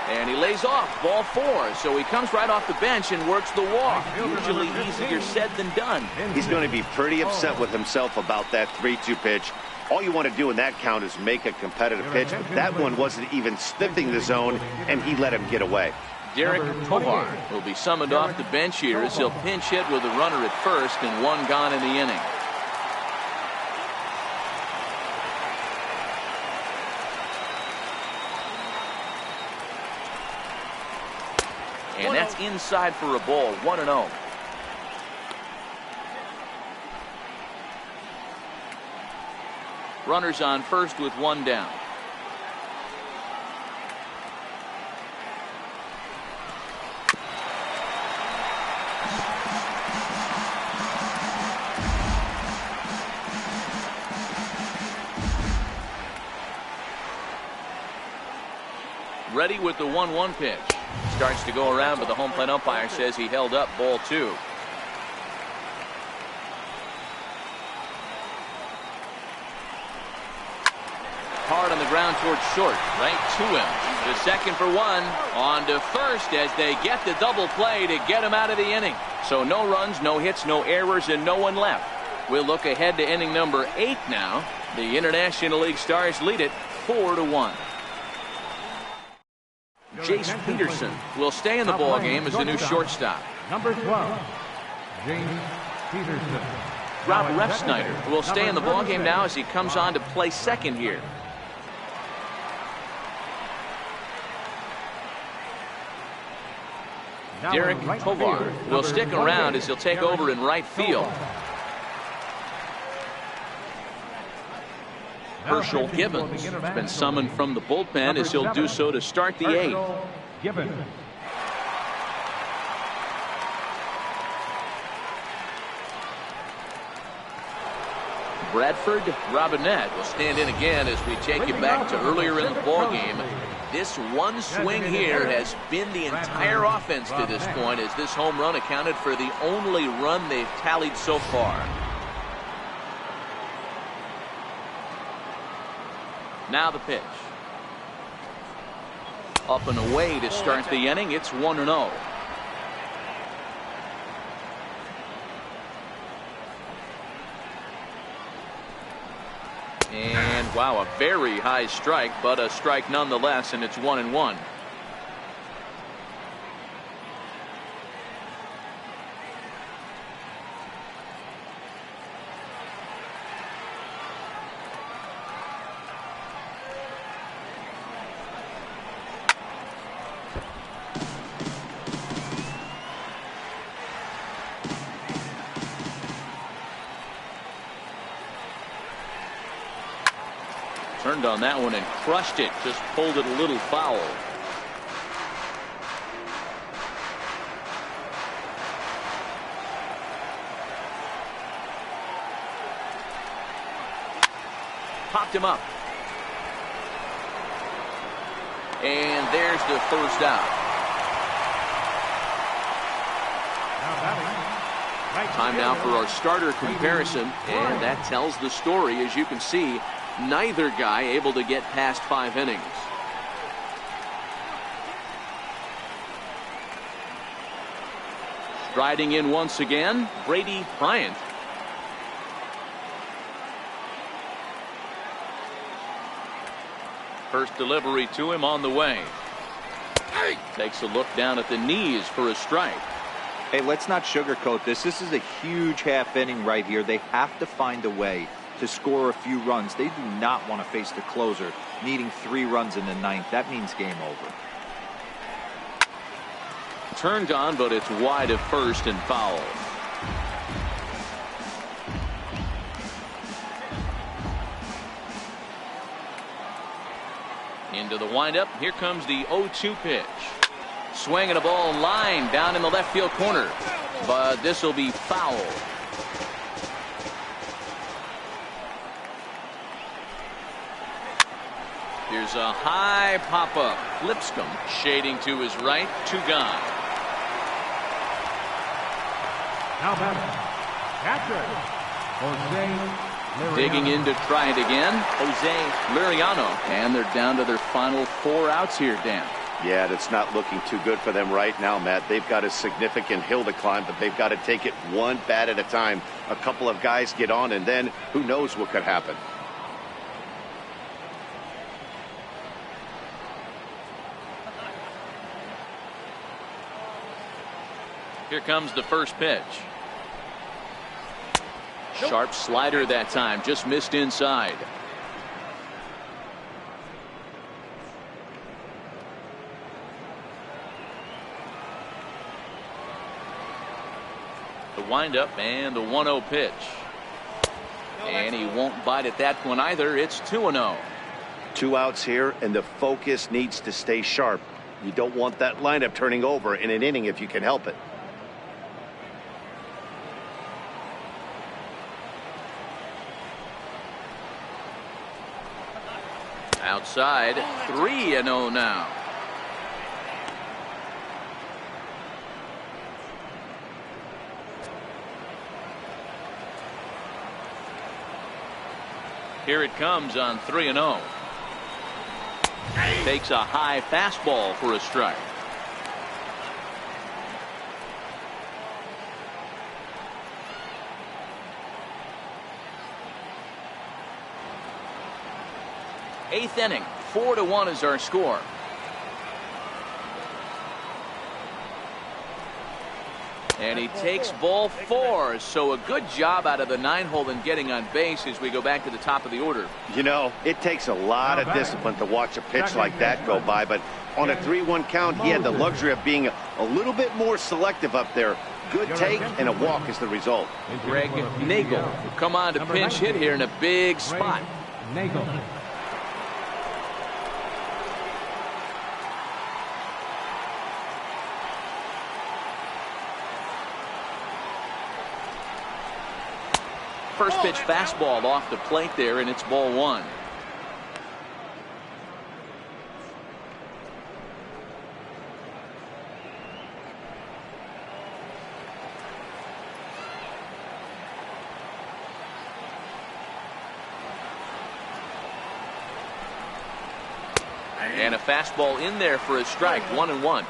B: And he lays off, ball 4. So he comes right off the bench and works the walk. Usually easier said than done.
C: He's going to be pretty upset with himself about that 3-2 pitch. All you want to do in that count is make a competitive pitch, but that one wasn't even sniffing the zone, and he let him get away.
B: Derek Tovar will be summoned off the bench here as he'll pinch hit with a runner at first and 1 gone in the inning. And that's inside for a ball, 1-0. Runners on first with 1 down. Ready with the 1-1 pitch. Starts to go around, but the home plate umpire says he held up, ball 2. Hard on the ground towards short, right to him. The second for 1, on to first as they get the double play to get him out of the inning. So no runs, no hits, no errors, and no one left. We'll look ahead to inning number 8 now. The International League Stars lead it 4-1. Jace Peterson will stay in the ballgame as the new shortstop.
D: Number 12, James Peterson.
B: Rob Refsnyder will stay in the ballgame now as he comes on to play second here. Derek Tovar will stick around as he'll take over in right field. Herschel Gibbons has been summoned from the bullpen as he'll do so to start the 8th.
D: Gibbons.
B: Bradford Robinette will stand in again as we take you back to earlier in the ballgame. This one swing here has been the entire offense to this point, as this home run accounted for the only run they've tallied so far. Now the pitch. Up and away to start the inning. It's 1-0. And wow, a very high strike, but a strike nonetheless, and it's 1-1. Turned on that one and crushed it. Just pulled it a little foul. Popped him up. And there's the first out. Time now for our starter comparison, and that tells the story. As you can see, neither guy able to get past 5 innings. Striding in once again, Brady Bryant. First delivery to him on the way. Takes a look down at the knees for a strike.
E: Hey, let's not sugarcoat this. This is a huge half inning right here. They have to find a way to score a few runs. They do not want to face the closer needing 3 runs in the 9th. That means game over.
B: Turned on, but it's wide of first and foul. Into the windup. Here comes the 0-2 pitch. Swinging a ball line down in the left field corner. But this will be foul. Here's a high pop-up. Lipscomb shading to his right. 2 gone.
D: Now batting, catcher, Jose Liriano.
B: Digging in to try it again. Jose Liriano. And they're down to their final 4 outs here, Dan.
C: Yeah, that's not looking too good for them right now, Matt. They've got a significant hill to climb, but they've got to take it one bat at a time. A couple of guys get on, and then who knows what could happen.
B: Here comes the first pitch. Sharp slider that time, just missed inside. The windup and the 1-0 pitch. And he won't bite at that one either. It's 2-0.
C: 2 outs here, and the focus needs to stay sharp. You don't want that lineup turning over in an inning if you can help it.
B: Outside, 3-0 now. Here it comes on 3-0. Takes a high fastball for a strike. Eighth inning, 4-1 is our score. And he takes ball 4, so a good job out of the 9-hole in getting on base as we go back to the top of the order.
C: You know, it takes a lot of discipline to watch a pitch like that go by, but on a 3-1 count, he had the luxury of being a little bit more selective up there. Good take and a walk is the result.
B: Greg Nagel will come on to pinch hit here in a big spot.
D: Nagel.
B: First pitch fastball off the plate there, and it's ball 1. And a fastball in there for a strike. 1-1.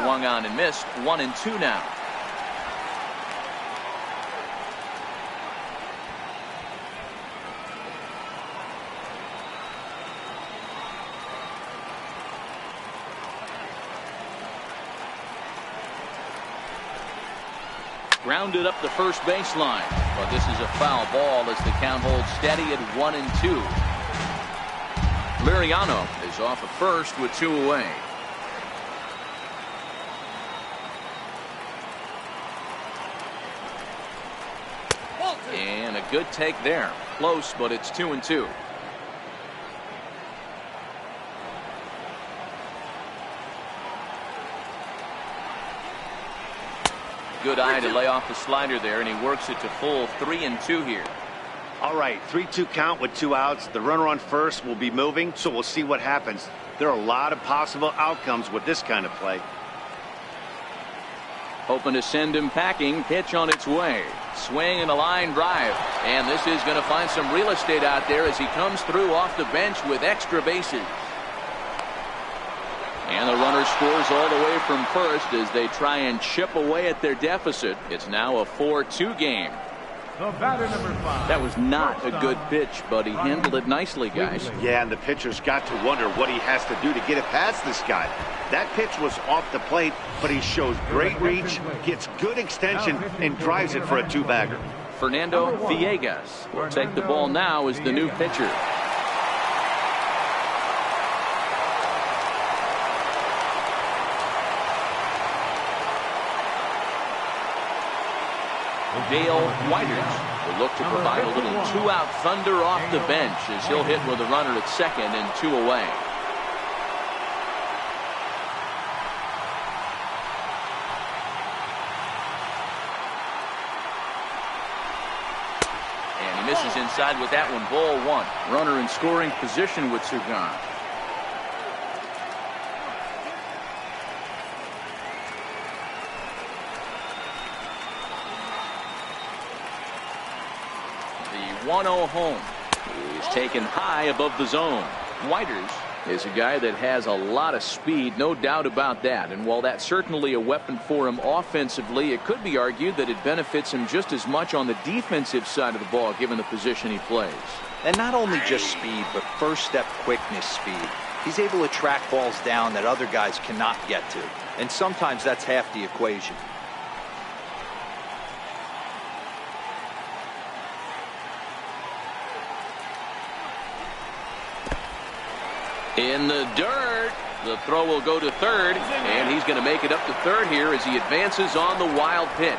B: Swung on and missed. 1-2 now. Grounded up the first baseline, but this is a foul ball as the count holds steady at 1-2. Liriano is off at first with 2 away. And a good take there. Close, but it's 2-2. Good eye to lay off the slider there, and he works it to full 3-2 here.
C: All right, 3-2 count with 2 outs. The runner on first will be moving, so we'll see what happens. There are a lot of possible outcomes with this kind of play.
B: Hoping to send him packing. Pitch on its way. Swing and a line drive. And this is going to find some real estate out there as he comes through off the bench with extra bases. And the runner scores all the way from first as they try and chip away at their deficit. It's now a 4-2 game.
D: The batter, number 5.
B: That was not a good pitch, but he handled it nicely, guys.
C: Yeah, and the pitcher's got to wonder what he has to do to get it past this guy. That pitch was off the plate, but he shows great reach, gets good extension, and drives it for a 2-bagger.
B: Fernando Villegas will take the ball now as the new pitcher. Dale Whiters will look to provide a little two-out thunder off the bench as he'll hit with a runner at second and 2 away. And he misses inside with that one, ball 1. Runner in scoring position with Sugan. The 1-0 home is taken high above the zone. Whiters is a guy that has a lot of speed, no doubt about that. And while that's certainly a weapon for him offensively, it could be argued that it benefits him just as much on the defensive side of the ball, given the position he plays.
E: And not only just speed, but first step quickness speed. He's able to track balls down that other guys cannot get to. And sometimes that's half the equation.
B: In the dirt, the throw will go to third, and he's going to make it up to third here as he advances on the wild pitch.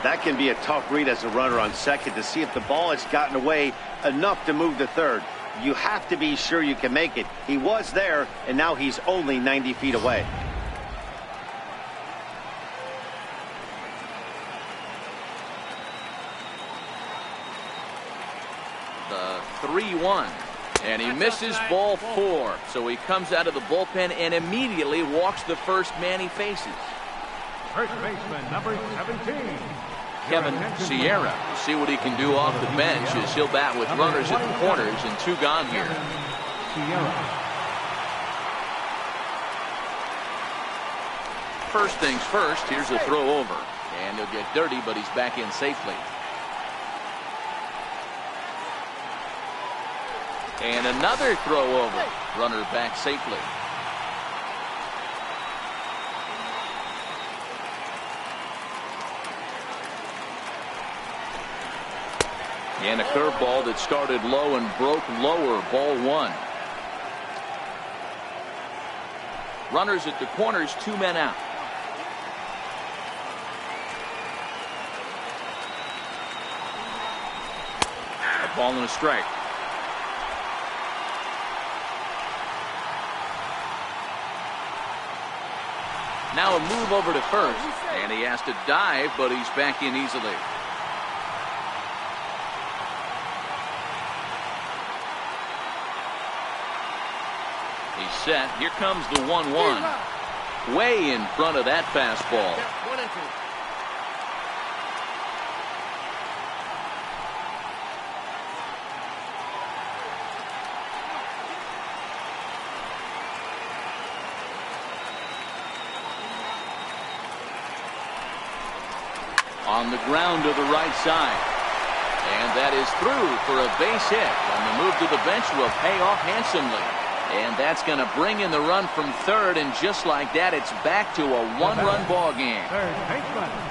C: That can be a tough read as a runner on second to see if the ball has gotten away enough to move to third. You have to be sure you can make it. He was there, and now he's only 90 feet away.
B: The 3-1. And he misses ball 4. So he comes out of the bullpen and immediately walks the first man he faces.
D: First baseman, number 17.
B: Kevin Sierra. We'll see what he can do off the bench as he'll bat with runners at the corners and 2 gone here. First things first, here's a throw over. And he'll get dirty, but he's back in safely. And another throw over. Runner back safely. And a curveball that started low and broke lower. Ball 1. Runners at the corners, 2 men out. A ball and a strike. Now a move over to first, and he has to dive, but he's back in easily. He's set. Here comes the 1-1. Way in front of that fastball. On the ground to the right side. And that is through for a base hit. And the move to the bench will pay off handsomely. And that's going to bring in the run from third. And just like that, it's back to a 1-run ball game.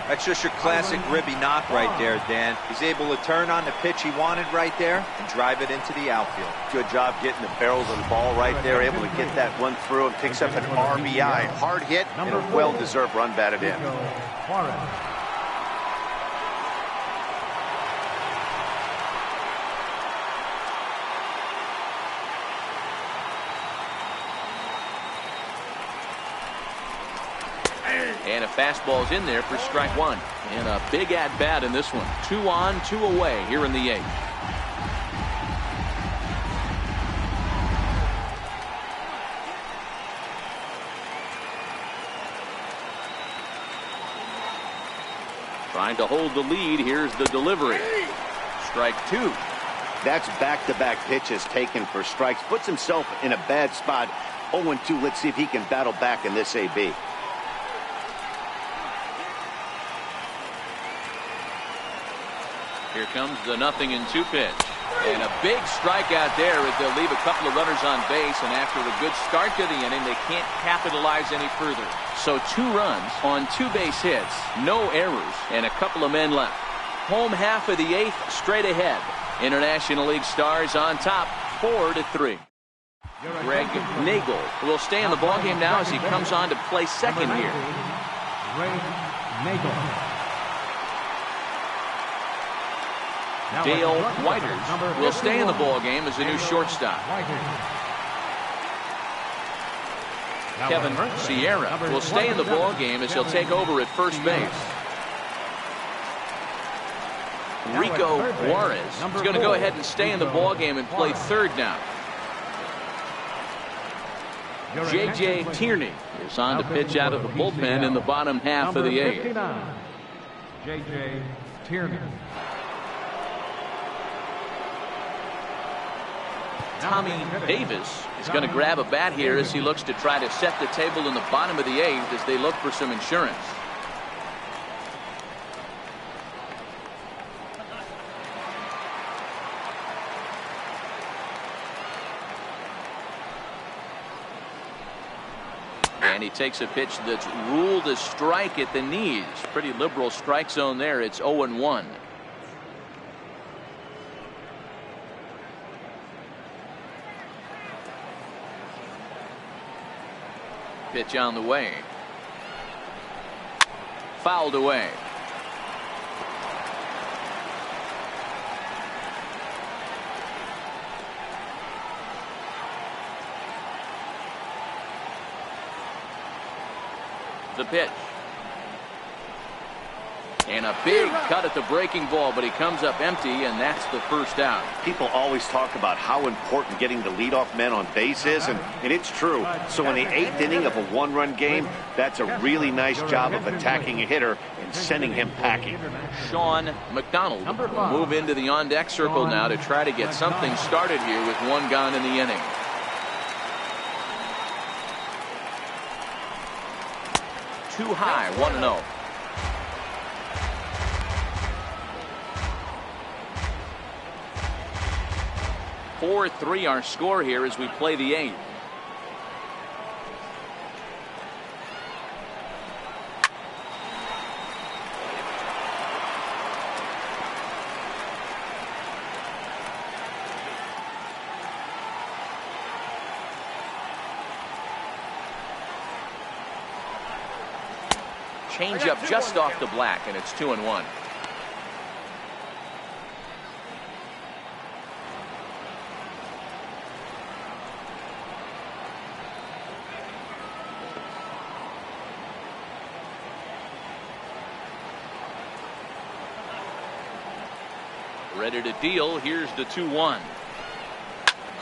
E: That's just your classic Ribby knock right there, Dan. He's able to turn on the pitch he wanted right there and drive it into the outfield.
C: Good job getting the barrels of the ball right there, able to get that one through and picks up an RBI. Hard hit and a well-deserved run batted in.
B: And a fastball's in there for strike 1. And a big at-bat in this one. 2 on, 2 away here in the 8th. Trying to hold the lead. Here's the delivery. Strike 2.
C: That's back-to-back pitches taken for strikes. Puts himself in a bad spot. 0-2. Let's see if he can battle back in this AB.
B: Here comes the 0-2 pitch. And a big strikeout there as they'll leave a couple of runners on base. And after a good start to the inning, they can't capitalize any further. So 2 runs on 2 base hits, no errors, and a couple of men left. Home half of the 8th straight ahead. International League Stars on top 4-3. Greg Nagel will stay in the ballgame now as he comes on to play second here.
D: Greg Nagel.
B: Dale Whiters will stay in the ballgame as the new shortstop. Kevin Sierra will stay in the ballgame as he'll take over at first base. Rico Juarez is going to go ahead and stay in the ballgame and play third now. J.J. Tierney is on to pitch out of the bullpen in the bottom half of the 8th.
D: J.J. Tierney.
B: Tommy Davis is going to grab a bat here as he looks to try to set the table in the bottom of the 8th as they look for some insurance. And he takes a pitch that's ruled a strike at the knees. Pretty liberal strike zone there. It's 0-1. Pitch on the way. Fouled away. The pitch. And a big cut at the breaking ball, but he comes up empty, and that's the first out.
C: People always talk about how important getting the leadoff man on base is, and it's true. So in the 8th inning of a one-run game, that's a really nice job of attacking a hitter and sending him packing.
B: Sean McDonald will move into the on-deck circle now to try to get something started here with one gone in the inning. Too high, 1-0. (4-3) our score here as we play the 8th. Change up just off the black, and it's 2-1. Ready to deal. Here's the 2-1.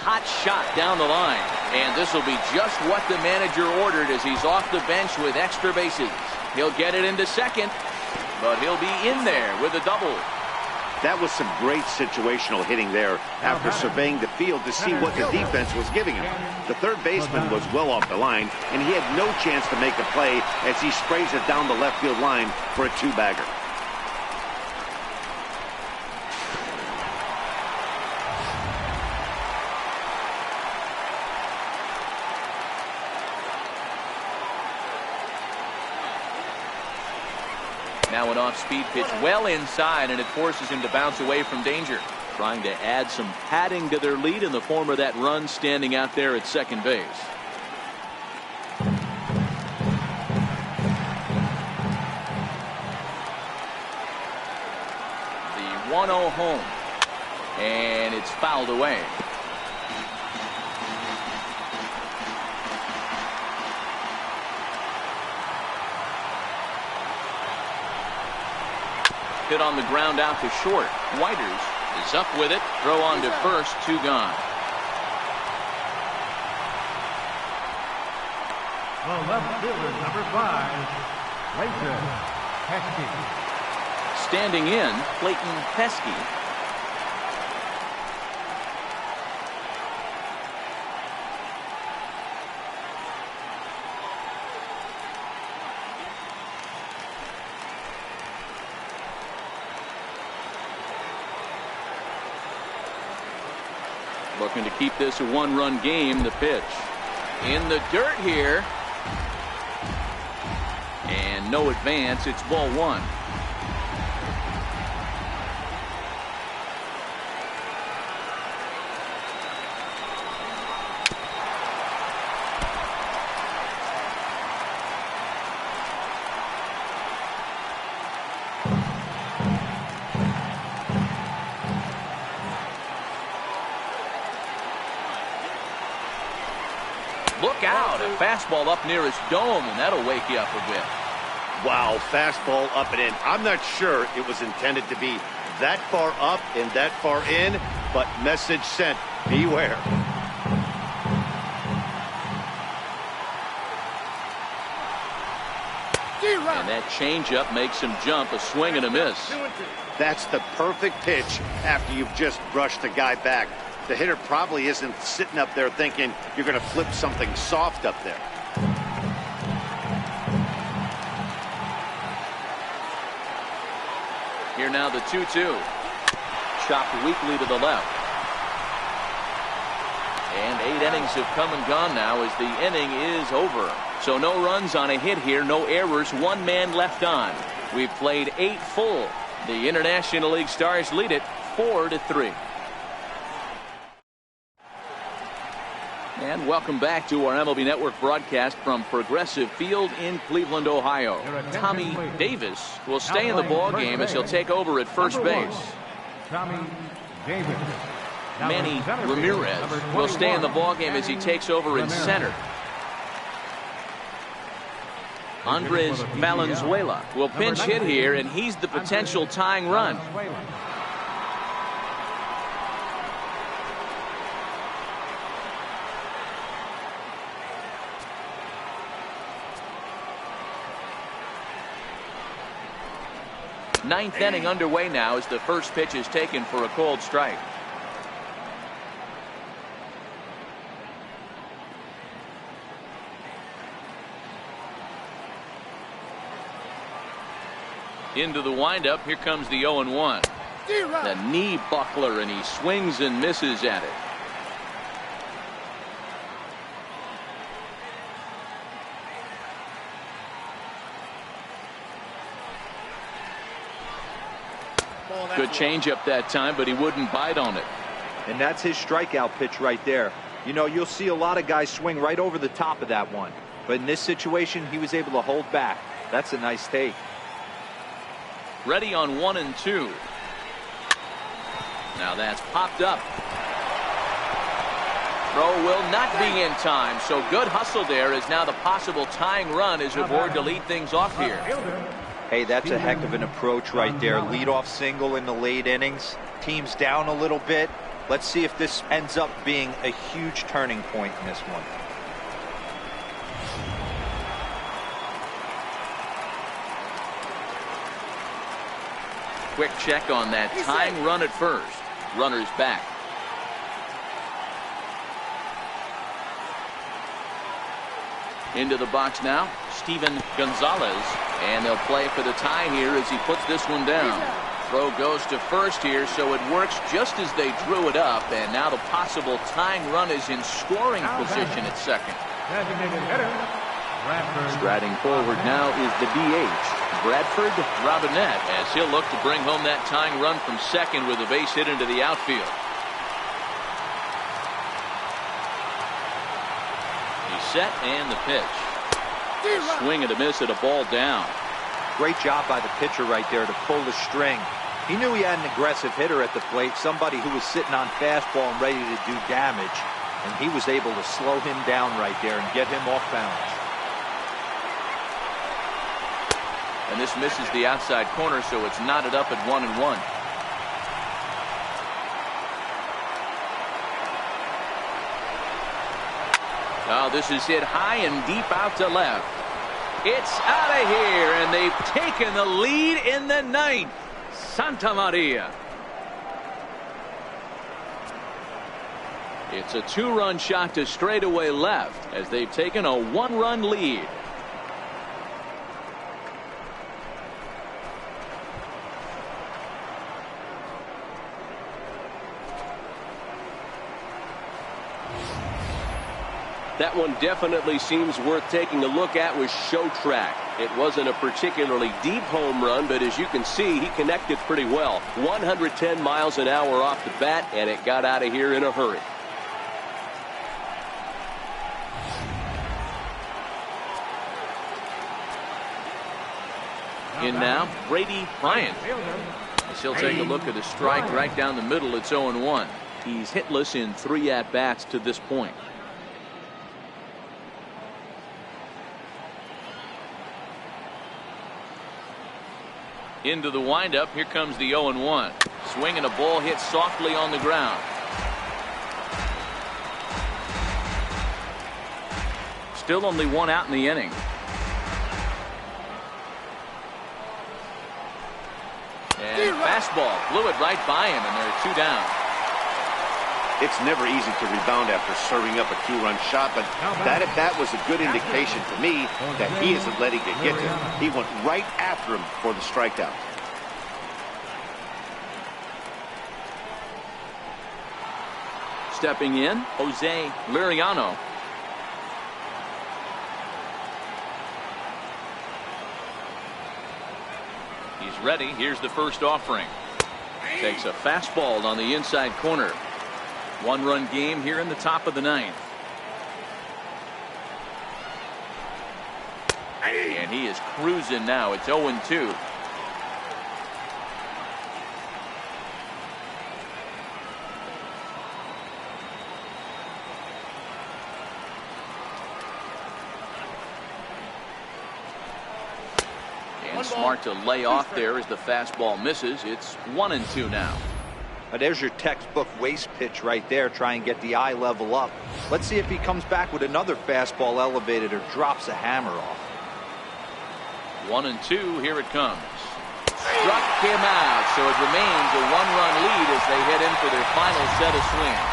B: Hot shot down the line, and this will be just what the manager ordered as he's off the bench with extra bases. He'll get it into second, but he'll be in there with a double.
C: That was some great situational hitting there after surveying the field to see what the defense was giving him. The third baseman was well off the line, and he had no chance to make a play as he sprays it down the left field line for a two-bagger.
B: Now an off-speed pitch well inside, and it forces him to bounce away from danger. Trying to add some padding to their lead in the form of that run standing out there at second base. The 1-0 home, and it's fouled away. Hit on the ground out to short. Whiters is up with it. Throw on to first. 2 gone.
D: The left fielder, number 5, Clayton Pesky.
B: Standing in, Clayton Pesky. Looking to keep this a one-run game. The pitch in the dirt here, and no advance. It's ball 1. fastball up near his dome, and that'll wake you up a bit.
C: Wow, fastball up and in. I'm not sure it was intended to be that far up and that far in, but message sent. Beware.
B: And that changeup makes him jump, a swing and a miss.
C: That's the perfect pitch after you've just brushed a guy back. The hitter probably isn't sitting up there thinking you're going to flip something soft up there.
B: Here now the 2-2. Chopped weakly to the left. And 8 innings have come and gone now as the inning is over. So no runs on a hit here, no errors, 1 man left on. We've played 8 full. The International League Stars lead it 4-3. And welcome back to our MLB Network broadcast from Progressive Field in Cleveland, Ohio. Tommy Davis will stay in the ball game as he'll take over at first base.
D: Tommy Davis.
B: Manny Ramirez will stay in the ball game as he takes over in center. Andres Valenzuela will pinch hit here, and he's the potential tying run. Ninth inning underway now as the first pitch is taken for a cold strike. Into the windup. Here comes the 0-1. The knee buckler, and he swings and misses at it. Good changeup that time, but he wouldn't bite on it.
E: And that's his strikeout pitch right there. You know, you'll see a lot of guys swing right over the top of that one. But in this situation, he was able to hold back. That's a nice take.
B: Ready on 1 and 2. Now that's popped up. Throw will not be in time, so good hustle there as now the possible tying run is aboard to lead things off here.
E: Hey, that's a heck of an approach right there. Leadoff single in the late innings. Team's down a little bit. Let's see if this ends up being a huge turning point in this one.
B: Quick check on that tying run at first. Runner's back. Into the box now, Steven Gonzalez, and they'll play for the tie here as he puts this one down. Throw goes to first here, so it works just as they drew it up, and now the possible tying run is in scoring position at second. Striding forward now is the DH, Bradford Robinette, as he'll look to bring home that tying run from second with a base hit into the outfield. Set and the pitch. Swing and a miss at a ball down.
E: Great job by the pitcher right there to pull the string. He knew he had an aggressive hitter at the plate, somebody who was sitting on fastball and ready to do damage, and he was able to slow him down right there and get him off balance.
B: And this misses the outside corner, so it's knotted up at 1-1. Oh, this is hit high and deep out to left. It's out of here, and they've taken the lead in the ninth. Santa Maria. It's a 2-run shot to straightaway left as they've taken a 1-run lead.
F: That one definitely seems worth taking a look at with Show Track. It wasn't a particularly deep home run, but as you can see, he connected pretty well. 110 miles an hour off the bat, and it got out of here in a hurry.
B: In now, Brady Bryant. As he'll take a look at a strike right down the middle. It's 0-1. He's hitless in 3 at-bats to this point. Into the windup. Here comes the 0-1. Swing and a ball hit softly on the ground. Still only one out in the inning. And fastball blew it right by him, and there are 2 down.
C: It's never easy to rebound after serving up a 2-run shot, but that at bat was a good indication to me that he isn't letting it get to him. He went right after him for the strikeout.
B: Stepping in, Jose Liriano. He's ready. Here's the first offering. Takes a fastball on the inside corner. 1-run game here in the top of the 9th. And he is cruising now. It's 0-2. And smart to lay off there as the fastball misses. It's 1-2 now.
E: There's your textbook waste pitch right there. Try and get the eye level up. Let's see if he comes back with another fastball elevated or drops a hammer off.
B: 1-2. Here it comes. Struck him out, so it remains a 1-run lead as they head in for their final set of swings.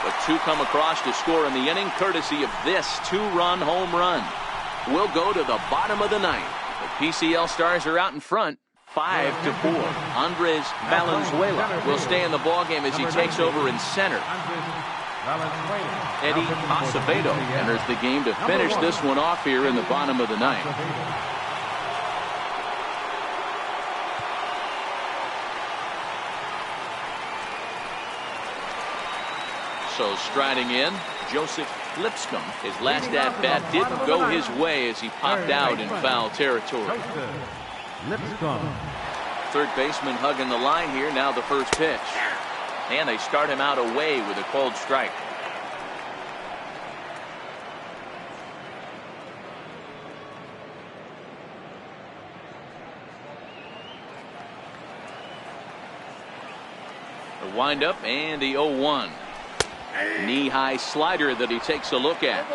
B: But 2 come across to score in the inning, courtesy of this 2-run home run. We'll go to the bottom of the 9th. The PCL Stars are out in front, 5-4. Andres Valenzuela will stay in the ballgame as he takes over in center. Eddie Acevedo enters the game to finish this one off here in the bottom of the 9th. So striding in, Joseph Lipscomb. His last at-bat didn't go his way as he popped out in foul territory. Third baseman hugging the line here. Now the first pitch. And they start him out away with a cold strike. The windup and the 0-1. Knee-high slider that he takes a look at.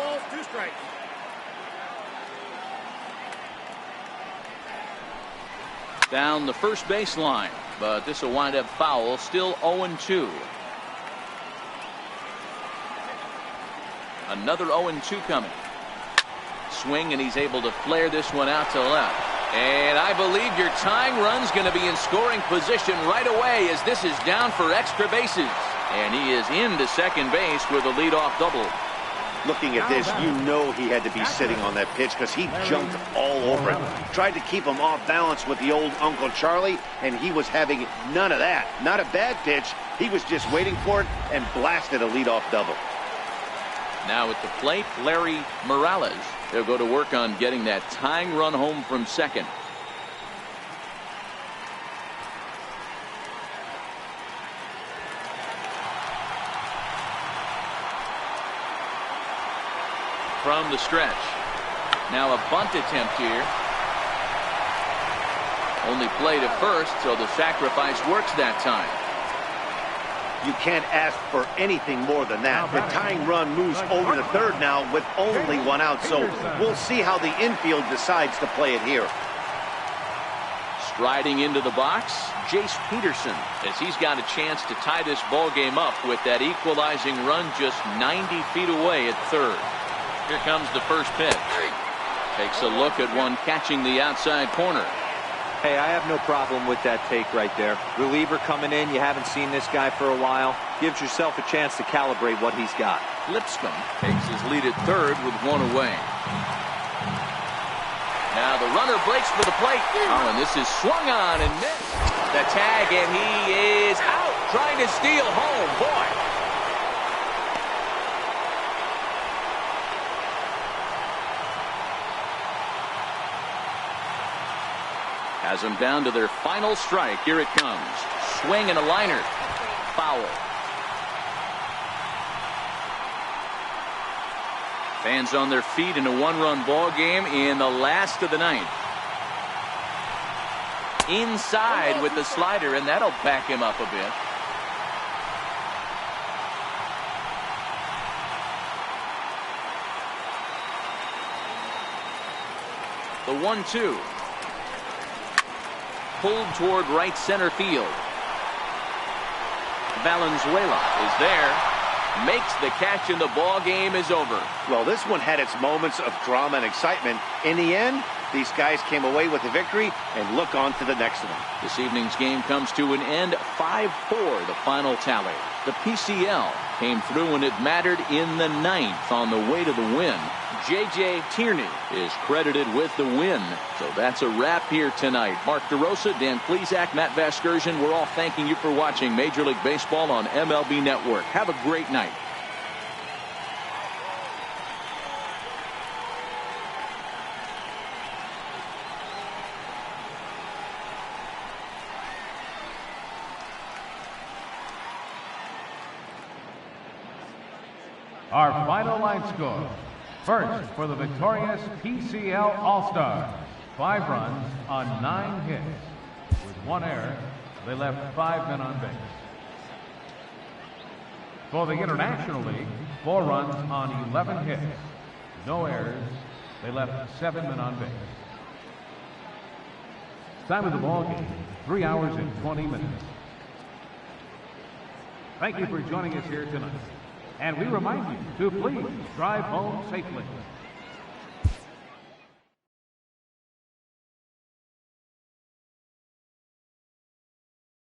B: Down the first baseline, but this will wind up foul. Still 0-2. Another 0-2 coming. Swing, and he's able to flare this one out to left. And I believe your tying run's going to be in scoring position right away as this is down for extra bases. And he is into second base with a leadoff double.
C: Looking at this, you know he had to be sitting on that pitch because he jumped all over him. Tried to keep him off balance with the old Uncle Charlie, and he was having none of that. Not a bad pitch. He was just waiting for it and blasted a leadoff double.
B: Now at the plate, Larry Morales. They'll go to work on getting that tying run home from second. From the stretch. Now a bunt attempt here. Only played at first, so the sacrifice works that time.
C: You can't ask for anything more than that. The tying run moves over to third now with only 1 out, so we'll see how the infield decides to play it here.
B: Striding into the box, Jace Peterson, as he's got a chance to tie this ball game up with that equalizing run just 90 feet away at third. Here comes the first pitch. Takes a look at one catching the outside corner.
E: Hey, I have no problem with that take right there. Reliever coming in, you haven't seen this guy for a while. Gives yourself a chance to calibrate what he's got.
B: Lipscomb takes his lead at third with 1 away. Now the runner breaks for the plate. Oh, and this is swung on and missed. The tag, and he is out trying to steal home. Boy. Has them down to their final strike. Here it comes. Swing and a liner. Foul. Fans on their feet in a 1-run ball game in the last of the 9th. inside with the slider, and that'll back him up a bit. The 1-2. Pulled toward right center field. Valenzuela is there. Makes the catch, and the ball game is over.
C: Well, this one had its moments of drama and excitement. In the end, these guys came away with the victory and look on to the next one.
B: This evening's game comes to an end. 5-4, the final tally. The PCL came through, and it mattered in the 9th on the way to the win. J.J. Tierney is credited with the win. So that's a wrap here tonight. Mark DeRosa, Dan Plesac, Matt Vasgersian, we're all thanking you for watching Major League Baseball on MLB Network. Have a great night.
D: Our final line score. First, for the victorious PCL All-Stars, 5 runs on 9 hits. With 1 error, they left 5 men on base. For the International League, 4 runs on 11 hits. No errors, they left 7 men on base. Time of the ball game, 3 hours and 20 minutes. Thank you for joining us here tonight. And we remind you to please drive home safely.